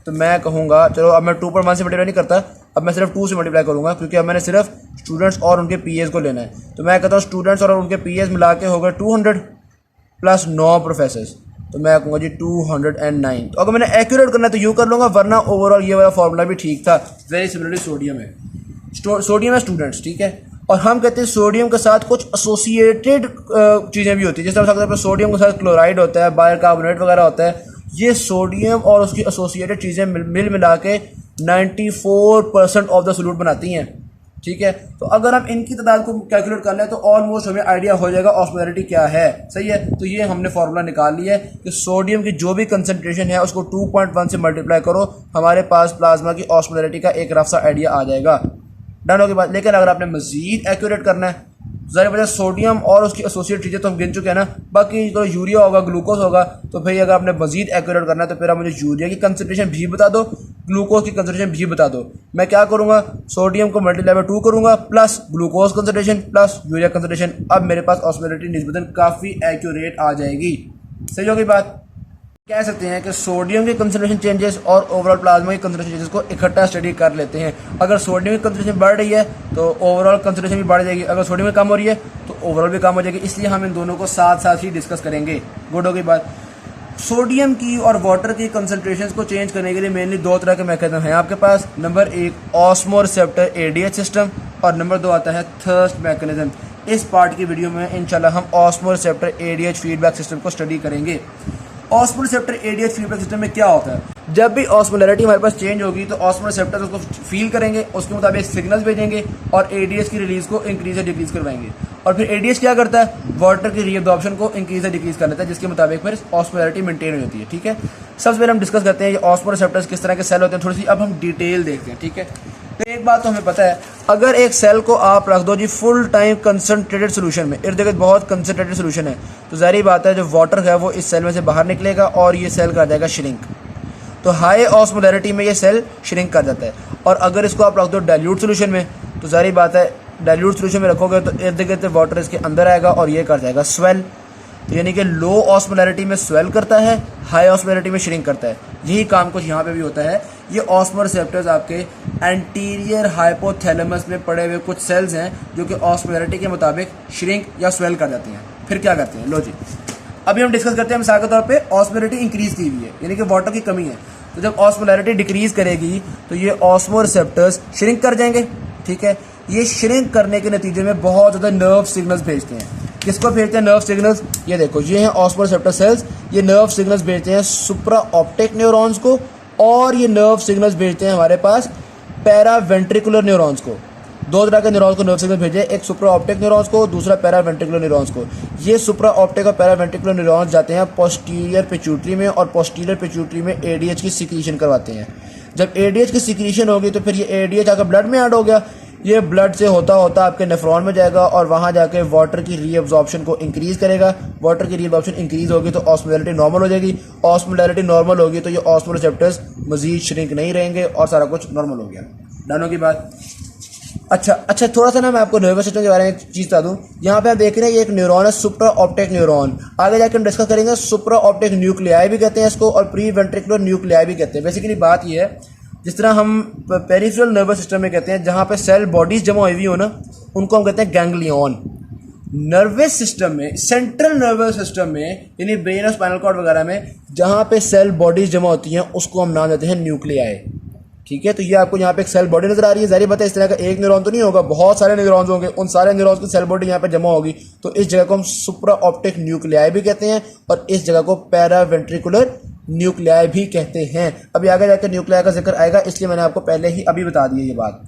[SPEAKER 1] तो मैं कहूँगा चलो अब मैं 2.1 से मल्टीप्लाई नहीं करता, अब मैं सिर्फ 2 से मल्टीप्लाई करूँगा, क्योंकि अब मैंने सिर्फ स्टूडेंट्स और उनके PAs को लेना है। तो मैं कहता हूँ स्टूडेंट्स और उनके PAs मिला के हो गए 200 प्लस 9 प्रोफेसर्स, तो मैं कहूँगा जी 209। तो अगर मैंने एक्यूरेट करना है तो यूँ कर लूँगा, वरना ओवरऑल ये वाला फॉर्मूला भी ठीक था। वेरी सिमिलरली सोडियम है, सोडियम है स्टूडेंट्स। ठीक है, और हम कहते हैं सोडियम के साथ कुछ एसोसिएटेड चीज़ें भी होती है, जैसे हम सोडियम के साथ क्लोराइड होता है, बाइकार्बोनेट वगैरह होता है। ये सोडियम और उसकी एसोसिएटेड चीज़ें मिल मिला के 94% ऑफ द सोल्यूट बनाती हैं। ठीक है, तो अगर हम इनकी तादाद को कैलकुलेट कर लें तो ऑलमोस्ट हमें आइडिया हो जाएगा ऑस्मोलैरिटी क्या है। सही है, तो ये हमने फार्मूला निकाल लिया है कि सोडियम की जो भी कंसंट्रेशन है उसको 2.1 से मल्टीप्लाई करो, हमारे पास प्लाज्मा की ऑस्मोलैरिटी का एक रफ सा आइडिया आ जाएगा। डन हो के बाद, लेकिन अगर आपने मजीद एक्यूरेट करना है, ज़ाहिर वजह सोडियम और उसकी एसोसिएट चीज़ें तो हम गिन चुके हैं ना, बाकी तो यूरिया होगा, ग्लूकोज होगा, तो भाई अगर आपने मजीद एक्यूरेट करना है तो फिर आप मुझे यूरिया की कंसंट्रेशन भी बता दो, ग्लूकोज की कंसंट्रेशन भी बता दो। मैं क्या करूँगा, सोडियम को मल्टीप्लाई बाय 2 करूँगा plus glucose concentration plus urea concentration, अब मेरे पास ऑस्मोलैरिटी निस्बतन काफ़ी एक्यूरेट आ जाएगी। सही होगी बात। कह सकते हैं कि सोडियम के कंसंट्रेशन चेंजेस और ओवरऑल प्लाज्मा के कंसंट्रेशन चेंजेस को इकट्ठा स्टडी कर लेते हैं। अगर सोडियम की कंसंट्रेशन बढ़ रही है तो ओवरऑल कंसंट्रेशन भी बढ़ जाएगी, अगर सोडियम कम हो रही है तो ओवरऑल भी कम हो जाएगी, इसलिए हम इन दोनों को साथ साथ ही डिस्कस करेंगे। गुड हो गई बात। सोडियम की और वाटर की कंसंट्रेशन को चेंज करने के लिए मेनली दो तरह के मैकेनिज्म हैं आपके पास। Number 1 osmoreceptor ADH system, और नंबर 2 आता है थर्स्ट मैकेनिज्म। इस पार्ट की वीडियो में इंशाल्लाह हम ऑस्मोरिसेप्टर एडीएच फीडबैक सिस्टम को स्टडी करेंगे। ऑस्मोरिसेप्टर एडीएच फीडबैक सिस्टम में क्या होता है? जब भी ऑस्मोलैरिटी हमारे पास चेंज होगी तो ऑस्मोरिसेप्टर्स उसको फील करेंगे, उसके मुताबिक सिग्नल्स भेजेंगे और एडीएच की रिलीज को इंक्रीज या डिक्रीज करवाएंगे। और फिर एडीएच क्या करता है? वाटर की रीअब्जॉर्प्शन को इंक्रीज या डिक्रीज कर लेता है, जिसके मुताबिक फिर ऑस्मोलैरिटी मेंटेन हो जाती है। ठीक है, सबसे पहले हम डिस्कस करते हैं ये ऑस्मोरिसेप्टर्स किस तरह के सेल होते हैं, थोड़ी सी अब हम डिटेल देखते हैं। ठीक है, तो एक बात तो हमें पता है, अगर एक सेल को आप रख दो जी फुल टाइम कंसनट्रेटेड सोल्यूशन में, इर्द गिर्द बहुत कंसनट्रेटेड सोल्यूशन है, तो ज़ाहिर बात है जो वाटर है वो इस सेल में से बाहर निकलेगा और ये सेल कर जाएगा श्रिंक। तो हाई ऑस्मोलैरिटी में ये सेल श्रिंक कर जाता है। और अगर इसको आप रख दो डाइल्यूट सोल्यूशन में, तो ज़ाहिर बात है डाइल्यूट सोल्यूशन में रखोगे तो इर्द गिर्द वाटर इसके अंदर आएगा और ये कर जाएगा स्वेल। तो यानी कि लो ऑस्मोलैरिटी में स्वेल करता है, हाई ऑस्मोलैरिटी में श्रिंक करता है। यही काम कुछ यहाँ पे भी होता है। ये ऑस्मोरिसेप्टर्स आपके एंटीरियर हाइपोथैलेमस में पड़े हुए कुछ सेल्स हैं जो कि ऑस्मोलैरिटी के मुताबिक श्रिंक या स्वेल कर जाती हैं। फिर क्या करते हैं, लो जी अभी हम डिस्कस करते हैं मिसाल के तौर पे ऑस्मोलैरिटी इंक्रीज की हुई है, यानी कि वाटर की कमी है। तो जब ऑस्मोलैरिटी डिक्रीज करेगी तो ये ऑस्मोरिसेप्टर्स श्रिंक कर जाएंगे। ठीक है, ये श्रिंक करने के नतीजे में बहुत ज़्यादा नर्व सिग्नल्स भेजते हैं। किसको भेजते हैं नर्व सिग्नल्स? ये देखो, ये हैं ऑस्मोरिसेप्टर सेल्स। ये नर्व सिग्नल्स भेजते हैं सुप्रा ऑप्टिक न्यूरॉन्स को और ये नर्व सिग्नल्स भेजते हैं हमारे पास पैरा वेंट्रिकुलर न्यूरॉन्स को। दो तरह के न्यूरॉन्स को नर्व सिग्नल भेजे, एक सुप्रा ऑप्टिक न्यूरॉन्स को, दूसरा पैरा वेंट्रिकुलर न्यूरॉन्स को। ये सुप्रा ऑप्टिक और पैरा वेंट्रिकुलर न्यूरॉन्स जाते हैं पोस्टीरियर पिट्यूटरी में और पोस्टीरियर पिट्यूटरी में एडीएच की सिक्रीशन करवाते हैं। जब एडीएच की सिक्रीशन होगी तो फिर ये एडीएच आकर ब्लड में ऐड हो गया, ये ब्लड से होता होता आपके नेफ्रॉन में जाएगा और वहाँ जाके वाटर की रीअब्जॉर्प्शन को इंक्रीज करेगा। वाटर की रीअब्जॉर्प्शन इंक्रीज होगी तो ऑस्मोलैरिटी नॉर्मल हो जाएगी। ऑस्मोलैरिटी नॉर्मल होगी तो ये ऑस्मोरिसेप्टर्स मजीद श्रिंक नहीं रहेंगे और सारा कुछ नॉर्मल हो गया। डन की बात। अच्छा थोड़ा सा ना मैं आपको नर्वस सिस्टम के बारे में एक चीज़ बता दूँ। यहाँ पे आप देख रहे हैं ये एक न्यूरॉन है सुप्रा ऑप्टिक न्यूरॉन। आगे जाकर हम डिस्कस करेंगे सुप्रा ऑप्टिक न्यूक्लियाई भी कहते हैं इसको और प्री वेंट्रिकुलर न्यूक्लियाई भी कहते हैं। बेसिकली बात ये है, जिस तरह हम पेरिफेरल नर्वस सिस्टम में कहते हैं जहाँ पे सेल बॉडीज जमा हुई हो ना, उनको हम कहते हैं गैंग्लियन। नर्वस सिस्टम में, सेंट्रल नर्वस सिस्टम में यानी ब्रेन और स्पाइनल कॉर्ड वगैरह में जहाँ पे सेल बॉडीज जमा होती हैं उसको हम नाम देते हैं न्यूक्लियाई। ठीक है, तो ये आपको यहाँ पे एक सेल बॉडी नजर आ रही है। जाहिर बात है इस तरह का एक न्यूरॉन तो नहीं होगा, बहुत सारे न्यूरॉन्स होंगे, उन सारे न्यूरॉन्स की सेल बॉडी यहाँ पे जमा होगी। तो इस जगह को हम सुप्रा ऑप्टिक न्यूक्लियाई भी कहते हैं और इस जगह को पैरा वेंट्रिकुलर न्यूक्लियाई भी कहते हैं। अभी आगे जाकर न्यूक्लियाई का जिक्र आएगा, इसलिए मैंने आपको पहले ही अभी बता दी है ये बात।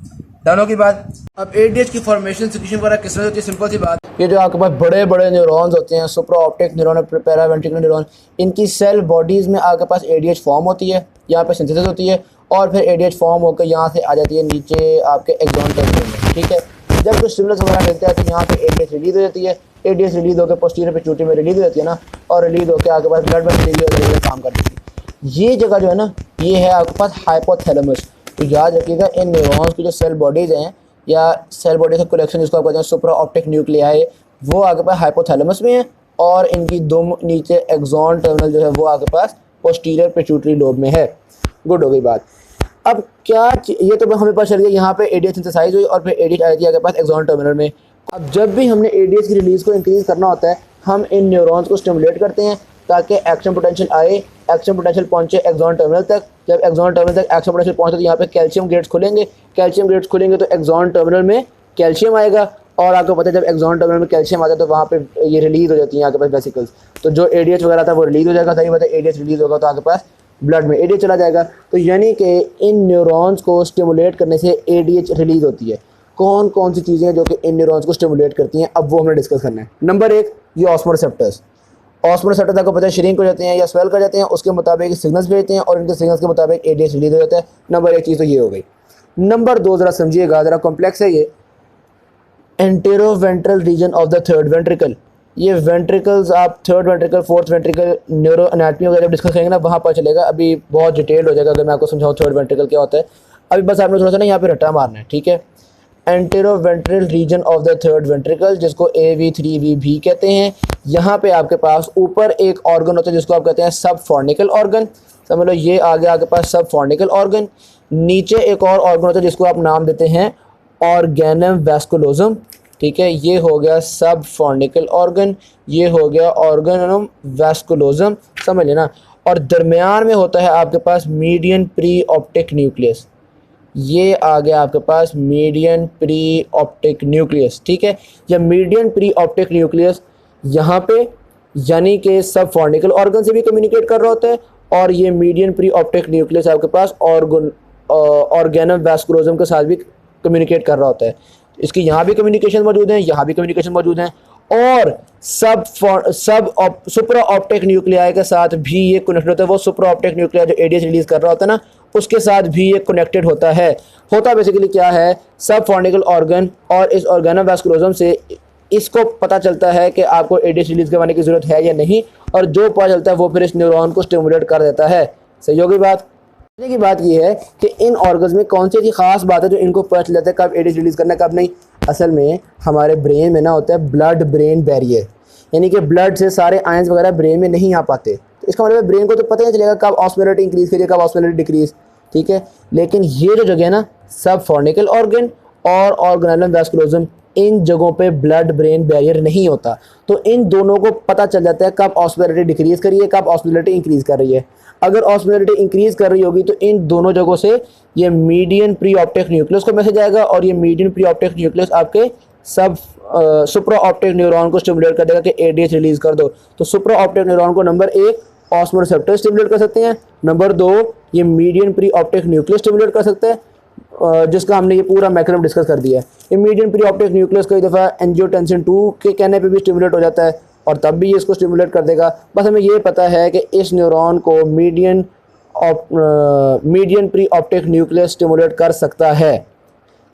[SPEAKER 1] डानो की बात। अब एडीएच की फॉर्मेशन सिक्रीशन वगैरह किस तरह होती है, सिंपल सी बात, ये जो आपके पास बड़े बड़े न्यूरॉन्स होते हैं सुप्रा ऑप्टिक न्यूरॉन और पैरा वेंट्रिकुलर न्यूरॉन, इनकी सेल बॉडीज़ में आपके पास एडीएच फॉर्म होती है, यहाँ पे सिंथेसिस होती है और फिर एडीएच फॉर्म होकर यहाँ से आ जाती है नीचे आपके एक्सॉन टर्मिनल में। ठीक है, जब कुछ स्टिमुलस वगैरह मिलता है तो यहाँ पे एडीएच रिलीज हो जाती है। एडीएच रिलीज होकर पोस्टीरियर पिट्यूटरी में रिलीज हो जाती है ना, और रिलीज होकर आपके पास ब्लड में रिलीज काम कर देती है। ये जगह जो है ना, ये है आपके पास हाइपोथैलेमस। तो याद रखिएगा इन न्यूरॉन्स की जो सेल बॉडीज़ हैं या सेल बॉडी का कलेक्शन जिसको आप कहते हैं सुप्रा ऑप्टिक न्यूक्लियाई, वो आपके पास हाइपोथैलेमस में है और इनकी दुम नीचे एक्सॉन टर्मिनल जो है वो आपके पास पोस्टीरियर पिट्यूटरी लोब में है। गुड हो गई बात। अब क्या ये तो हमें पता चल गया, यहाँ पे एडीएच सिंथेसाइज हुई और फिर एडीएच आई थी आपके पास एक्सॉन टर्मिनल में। अब जब भी हमने एडीएच की रिलीज को इंक्रीज करना होता है, हम इन न्यूरॉन्स को स्टिमुलेट करते हैं ताकि एक्शन पोटेंशियल आए, एक्शन पोटेंशियल पहुंचे एक्सॉन टर्मिनल तक। जब एक्सॉन टर्मिनल तक एक्शन पोटेंशियल पहुंचे तो यहाँ पे कैल्शियम गेट्स खुलेंगे। कैल्शियम गेट्स खुलेंगे तो एक्सॉन टर्मिनल में कैल्शियम आएगा और आपको पता है जब एक्सॉन टर्मिनल में कैल्शियम आता है तो वहाँ पे ये रिलीज हो जाती है आपके पास वेसिकल्स। तो जो एडीएच वगैरह था वो रिलीज हो जाएगा। सही बात है, एडीएच रिलीज होगा तो आपके पास ब्लड में एडीएच चला जाएगा। तो यानी कि इन न्यूरॉन्स को स्टिमुलेट करने से एडीएच रिलीज होती है। कौन कौन सी चीज़ें हैं जो कि इन न्यूरॉन्स को स्टिमुलेट करती हैं, अब वो हमें डिस्कस करना है। नंबर 1, ये ऑस्मोरिसेप्टर्स। ऑस्मोरिसेप्टर्स आपको पता है श्रिंक हो जाते हैं या स्वेल कर जाते हैं, उसके मुताबिक सिग्नल्स भेजते हैं और इनके सिग्नल्स के मुताबिक एडीएच रिलीज हो जाता है। नंबर 1 चीज़ तो ये हो गई। नंबर 2 ज़रा समझिएगा, ज़रा कॉम्प्लेक्स है ये। Anteroventral region of the third ventricle, ये वेंट्रिकल्स आप third ventricle, fourth ventricle, neuroanatomy वगैरह डिस्कस करेंगे ना, वहाँ पर चलेगा। अभी बहुत डिटेल हो जाएगा अगर मैं आपको समझाऊँ थर्ड वेंट्रिकल क्या होता है। अभी बस आपने थोड़ा सा ना यहाँ पे रट्टा मारना है, ठीक है। Anteroventral region of the third ventricle, जिसको AV3V भी कहते हैं। यहाँ पे आपके पास ऊपर एक ऑर्गन होता है जिसको आप कहते हैं सब फॉर्निकल ऑर्गन, समझ लो ये आ गया आपके पास सब फॉर्निकल ऑर्गन। नीचे एक और ऑर्गन होता है जिसको आप नाम देते हैं ऑर्गेनम वैस्कुलोजम, ठीक है। ये हो गया सब फॉर्निकल ऑर्गन, ये हो गया ऑर्गेनम वैस्कुलोजम, समझ लेना। और दरमियान में होता है आपके पास मीडियन प्री ऑप्टिक न्यूक्लियस। ये आ गया आपके पास मीडियन प्री ऑप्टिक न्यूक्लियस, ठीक है। या मीडियन प्री ऑप्टिक न्यूक्लियस यहाँ पे यानी कि सब फॉर्निकल ऑर्गन से भी कम्युनिकेट कर रहा होता है, और ये मीडियन प्री ऑप्टिक न्यूक्लियस आपके पास ऑर्गेनम वैस्कुलोजम के साथ भी कम्युनिकेट कर रहा होता है। इसकी यहाँ भी कम्युनिकेशन मौजूद है, यहाँ भी कम्युनिकेशन मौजूद है, और सब सुप्रा ऑप्टिक न्यूक्लियाई के साथ भी ये कनेक्टेड होता है। वो सुप्रा ऑप्टिक न्यूक्लियाई जो एडीएच रिलीज कर रहा होता है ना, उसके साथ भी ये कनेक्टेड होता है। होता बेसिकली क्या है, सब फॉर्निकल ऑर्गन और इस ऑर्गेनम वैस्कुलोजम से इसको पता चलता है कि आपको एडीएच रिलीज करवाने की ज़रूरत है या नहीं, और जो पता चलता है वो फिर इस न्यूरॉन को स्टिमुलेट कर देता है। सही होगी बात। की बात यह है कि इन ऑर्गन्स में कौन सी ऐसी खास बात है जो इनको पता चल जाता है कब एडीएच रिलीज करना है कब नहीं। असल में हमारे ब्रेन में ना होता है ब्लड ब्रेन बैरियर, यानी कि ब्लड से सारे आयंस वगैरह ब्रेन में नहीं आ पाते। तो इसका मतलब ब्रेन को तो पता ही चलेगा कब ऑस्मोलरिटी इंक्रीज करिए कब ऑस्मोलरिटी डिक्रीज, ठीक है। लेकिन ये जो जगह है ना, सब फॉर्निकल ऑर्गन और ऑर्गेनम वैस्कुलोजम, इन जगहों पे ब्लड ब्रेन बैरियर नहीं होता। तो इन दोनों को पता चल जाता है कब ऑस्मोलरिटी डिक्रीज कर रही है कब ऑस्मोलरिटी इंक्रीज कर रही है। अगर ऑस्मोलरिटी इंक्रीज कर रही होगी तो इन दोनों जगहों से ये मीडियन प्री ऑप्टिक न्यूक्लियस को मैसेज आएगा, और ये मीडियन प्री ऑप्टिक न्यूक्लियस आपके सब सुप्रा ऑप्टिक न्यूरॉन को स्टिमुलेट कर देगा कि एडीएच रिलीज कर दो। तो सुप्रा ऑप्टिक न्यूरॉन को नंबर 1 ऑस्मोरिसेप्टर स्टिमुलेट कर सकते हैं, नंबर 2 ये median pre optic nucleus stimulate कर सकते हैं, जिसका हमने ये पूरा मैकेनिज्म डिस्कस कर दिया है। ये मीडियन प्री ऑप्टिक न्यूक्लियस कई दफ़ा एंजियोटेंसिन 2 के कहने पे भी स्टिमुलेट हो जाता है, और तब भी ये इसको स्टिमुलेट कर देगा। बस हमें ये पता है कि इस न्यूरॉन को median pre optic nucleus stimulate कर सकता है।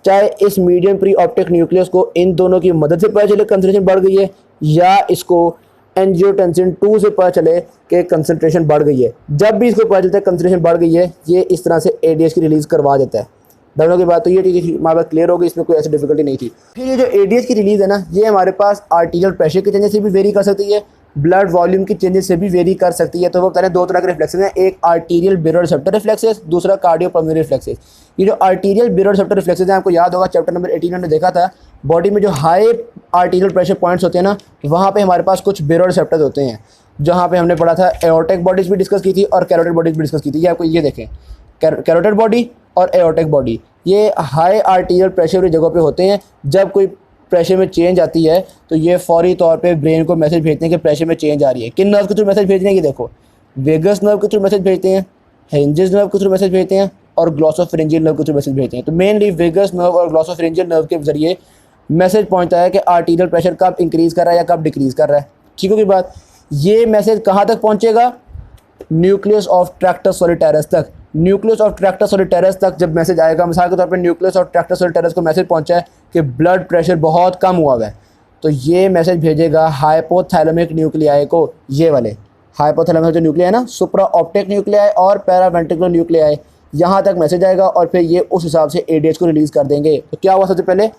[SPEAKER 1] चाहे इस मीडियन प्री ऑप्टिक न्यूक्लियस को इन दोनों की मदद से पता चले कंसंट्रेशन बढ़ गई है, या इसको एंजियोटेंसिन 2 से पता चले कि कंसंट्रेशन बढ़ गई है। जब भी इसको पता चलता है कंसंट्रेशन बढ़ गई है, ये इस तरह से एडीएच की रिलीज़ करवा देता है। दोनों की बात तो ये ठीक है, हमारे पास क्लियर हो गई, इसमें कोई ऐसी डिफिकल्टी नहीं थी। फिर ये जो एडीएच की रिलीज़ है ना, ये हमारे पास आर्टीरियल प्रेशर के चेंजेस से भी वेरी कर सकती है, ब्लड वॉल्यूम की चेंजेस से भी वेरी कर सकती है। तो वो बता रहे दो तरह के रिफ्लेक्सेस हैं, एक आर्टीरियल बेरोरिसेप्टर रिफ्लेक्सेस, दूसरा कार्डियोपल्मोनरी रिफ्लेक्सेस। ये जो आर्टीरियल बेरोरिसेप्टर रिफ्लेक्सेस हैं, आपको याद होगा चैप्टर नंबर 18 में देखा था, बॉडी में जो हाई आर्टीरियल प्रेशर पॉइंट्स होते हैं ना, वहाँ पे हमारे पास कुछ बेरोरिसेप्टर्स होते हैं, जहाँ पे हमने पढ़ा था एओर्टिक बॉडीज़ भी डिस्कस की थी और कैरोटिड बॉडीज़ भी डिस्कस की थी। ये आपको ये देखें, कैरोटिड बॉडी और एओर्टिक बॉडी, ये हाई आर्टीरियल प्रेशर वाली जगहों पे होते हैं। जब कोई प्रेशर में चेंज आती है तो ये फौरी तौर पे ब्रेन को मैसेज भेजते हैं कि प्रेशर में चेंज आ रही है। किन नर्व के थ्रू मैसेज भेजने की, देखो वेगस नर्व के थ्रू मैसेज भेजते हैं, हिंजेस नर्व के थ्रू मैसेज भेजते हैं, और ग्लॉसोफेरिंजियल नर्व के थ्रू मैसेज भेजते हैं। तो मेनली वेगस नर्व और ग्लॉसोफेरिंजियल नर्व के जरिए मैसेज पहुँचता है कि आर्टीरियल प्रेशर कब इंक्रीज़ कर रहा है या कब डिक्रीज़ कर रहा है। ठीक होगी बात। ये मैसेज कहाँ तक पहुँचेगा, न्यूक्लियस ऑफ ट्रैक्टस सॉलिटैरिस तक। न्यूक्लियस ऑफ ट्रैक्टस सॉलिटैरिस तक जब मैसेज आएगा, मिसाल के तौर पे न्यूक्लियस ऑफ ट्रैक्टस सॉलिटैरिस को मैसेज पहुंचा है कि ब्लड प्रेशर बहुत कम हुआ है, तो ये मैसेज भेजेगा हाइपोथैलेमिक न्यूक्लियाई को। ये वाले हाइपोथैलेमिक जो न्यूक्लियाई है ना, सुप्रा ऑप्टिक न्यूक्लियाई और पैरावेंट्रिकुलर न्यूक्लियाई, यहाँ तक मैसेज आएगा और फिर ये उस हिसाब से एडीएच को रिलीज़ कर देंगे। तो क्या हुआ, सबसे पहले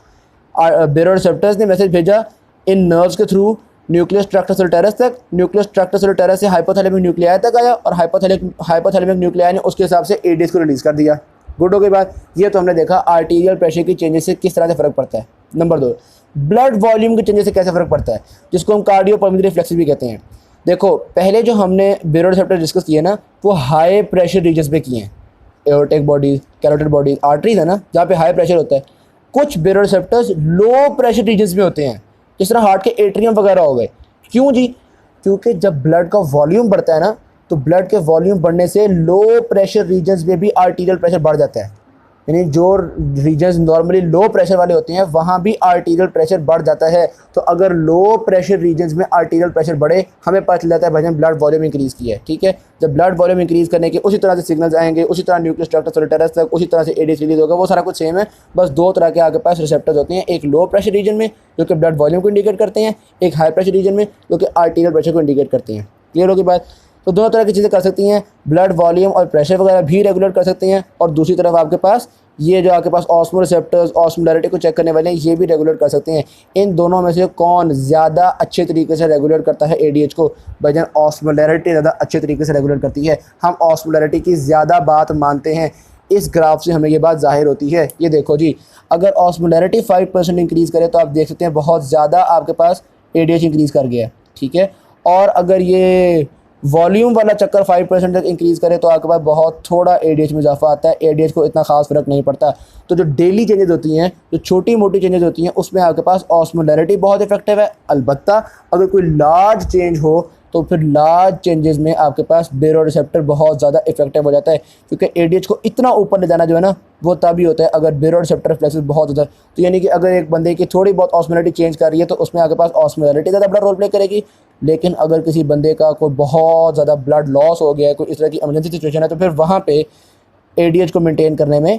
[SPEAKER 1] बेरोरिसेप्टर्स ने मैसेज भेजा इन नर्व्स के थ्रू न्यूक्लियस ट्रैक्टस सॉलिटैरिस तक, न्यूक्लियस ट्रैक्टस सॉलिटैरिस से हाइपोथैलेमिक न्यूक्लियाई तक आया, और हाइपोथैलेमिक न्यूक्लियाई ने उसके हिसाब से एडीएच को रिलीज़ कर दिया। गुड हो गई बात। ये तो हमने देखा आर्टीरियल प्रेशर की चेंजेस से किस तरह से फ़र्क पड़ता है। नंबर 2, ब्लड वॉल्यूम के चेंजेस से कैसे फ़र्क पड़ता है, जिसको हम कार्डियोपल्मोनरी रिफ्लेक्सेस भी कहते हैं। देखो पहले जो हमने बेरोरिसेप्टर डिस्कस किए ना, वो हाई प्रेशर रीजन्स पे किए हैं, aortic bodies, carotid bodies, arteries है ना जहाँ पे हाई प्रेशर होता है। कुछ बेरोरिसेप्टर्स लो प्रेशर रीजन्स में होते हैं, जिस तरह हार्ट के एट्रियम वगैरह हो गए। क्यों जी, क्योंकि जब ब्लड का वॉल्यूम बढ़ता है ना, तो ब्लड के वॉल्यूम बढ़ने से लो प्रेशर रीजन्स में भी आर्टीरियल प्रेशर बढ़ जाता है। यानी जो रीजन्स नॉर्मली लो प्रेशर वाले होते हैं वहाँ भी आर्टीरियल प्रेशर बढ़ जाता है। तो अगर लो प्रेशर रीजन्स में आर्टीरियल प्रेशर बढ़े, हमें पता चल जाता है भाई ब्लड वॉल्यूम इंक्रीज़ किया है। ठीक है, जब ब्लड वॉल्यूम इंक्रीज़ करने के उसी तरह से सिग्नल्स आएंगे, उसी तरह न्यूक्लियस ट्रैक्टस सॉलिटैरिस तक उसी तरह से एडीएच रिलीज होगा। वो सारा कुछ सेम है, बस दो तरह के आपके पास रिसेप्टर्स होते हैं, एक लो प्रेशर रीजन में जो कि ब्लड वॉल्यूम को इंडिकेट करते हैं, एक हाई प्रेशर रीजन में जो कि आर्टीरियल प्रेशर को इंडिकेट करते हैं। क्लियर होगी बात। तो दोनों तरह की चीज़ें कर सकती हैं, ब्लड वॉल्यूम और प्रेशर वगैरह भी रेगुलेट कर सकते हैं, और दूसरी तरफ आपके पास ये जो आपके पास ऑस्मोरिसेप्टर्स ऑस्मोलैरिटी को चेक करने वाले हैं, ये भी रेगुलेट कर सकते हैं। इन दोनों में से कौन ज़्यादा अच्छे तरीके से रेगुलेट करता है एडीएच को? भाईजान ऑस्मोलैरिटी ज़्यादा अच्छे तरीके से रेगुलेट करती है। हम ऑस्मोलैरिटी की ज़्यादा बात मानते हैं, इस ग्राफ से हमें ये बात जाहिर होती है। ये देखो जी, अगर ऑस्मोलैरिटी 5% इंक्रीज़ करे तो आप देख सकते हैं बहुत ज़्यादा आपके पास एडीएच इंक्रीज़ कर गया है। ठीक है, और अगर ये वॉल्यूम वाला चक्कर 5% तक इंक्रीज़ करे तो आपके पास बहुत थोड़ा ADH में इजाफा आता है, ADH को इतना खास फ़र्क नहीं पड़ता। तो जो डेली चेंजेस होती हैं, जो छोटी मोटी चेंजेस होती हैं, उसमें आपके पास ऑस्मोलैरिटी बहुत इफेक्टिव है। अलबत्ता अगर कोई लार्ज चेंज हो तो फिर लार्ज चेंजेस में आपके पास बेरोरिसेप्टर बहुत ज़्यादा इफेक्टिव हो जाता है, क्योंकि ADH को इतना ऊपर ले जाना जो है ना वो तभी होता है अगर बेरोरिसेप्टर रिफ्लेक्सेस बहुत ज़्यादा। तो यानी कि अगर एक बंदे की थोड़ी बहुत ऑस्मोलैरिटी चेंज कर रही है तो उसमें आपके पास ऑस्मोलैरिटी ज़्यादा बड़ा रोल प्ले करेगी। लेकिन अगर किसी बंदे का कोई बहुत ज़्यादा ब्लड लॉस हो गया है, कोई इस तरह की इमरजेंसी सिचुएशन है, तो फिर वहाँ पे ADH को मेंटेन करने में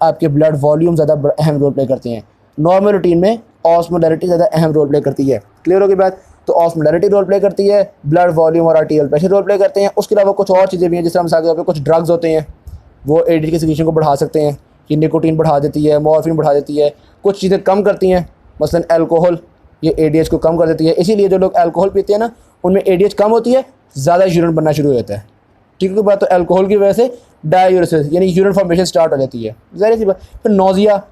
[SPEAKER 1] आपके ब्लड वॉल्यूम ज़्यादा अहम रोल प्ले करती हैं। नॉर्मल रूटीन में ऑस्मोलैरिटी ज़्यादा अहम रोल प्ले करती है। क्लियर होगी बात? तो ऑस्मोलैरिटी रोल प्ले करती है, ब्लड वॉल्यूम और आर्टीरियल प्रेशर रोल प्ले करते हैं। उसके अलावा कुछ और चीज़ें भी हैं, जिस तरह मिसाल के तौर पे कुछ ड्रग्स होते हैं वो ADH की सिक्रीशन को बढ़ा सकते हैं, कि निकोटीन बढ़ा देती है, मॉर्फिन बढ़ा देती है। कुछ चीज़ें कम करती हैं, मसलन अल्कोहल, ये ADH को कम कर देती है। इसीलिए जो लोग अल्कोहल पीते हैं ना उनमें ADH कम होती है, ज़्यादा यूरिन बनना शुरू हो जाता है। ठीक है बात? तो अल्कोहल की वजह से डायूरेसिस यानी यूरिन फॉर्मेशन स्टार्ट हो जाती है, ज़ाहिर सी बात। फिर नोज़िया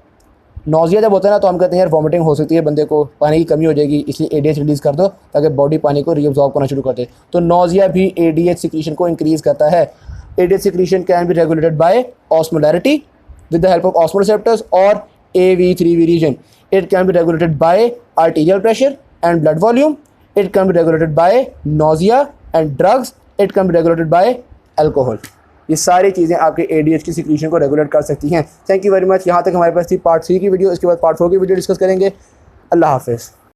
[SPEAKER 1] जब होता है ना तो हम कहते हैं यार वॉमिटिंग हो सकती है, बंदे को पानी की कमी हो जाएगी, इसलिए ADH रिलीज़ कर दो ताकि बॉडी पानी को रीअब्सॉर्ब करना शुरू कर दे। तो नोज़िया भी ADH सिक्रीशन को इंक्रीज़ करता है। ADH secretion can be regulated by osmolarity with the help of osmoreceptors or AV3V region. It can be regulated by arterial pressure and blood volume. It can be regulated by nausea and drugs. It can be regulated by alcohol. ये सारी चीज़ें आपके ADH की secretion को regulate कर सकती हैं। Thank you very much. यहाँ तक हमारे पास थी पार्ट 3 की वीडियो, इसके बाद पार्ट 4 की वीडियो डिस्कस करेंगे। अल्लाह हाफ़िज़।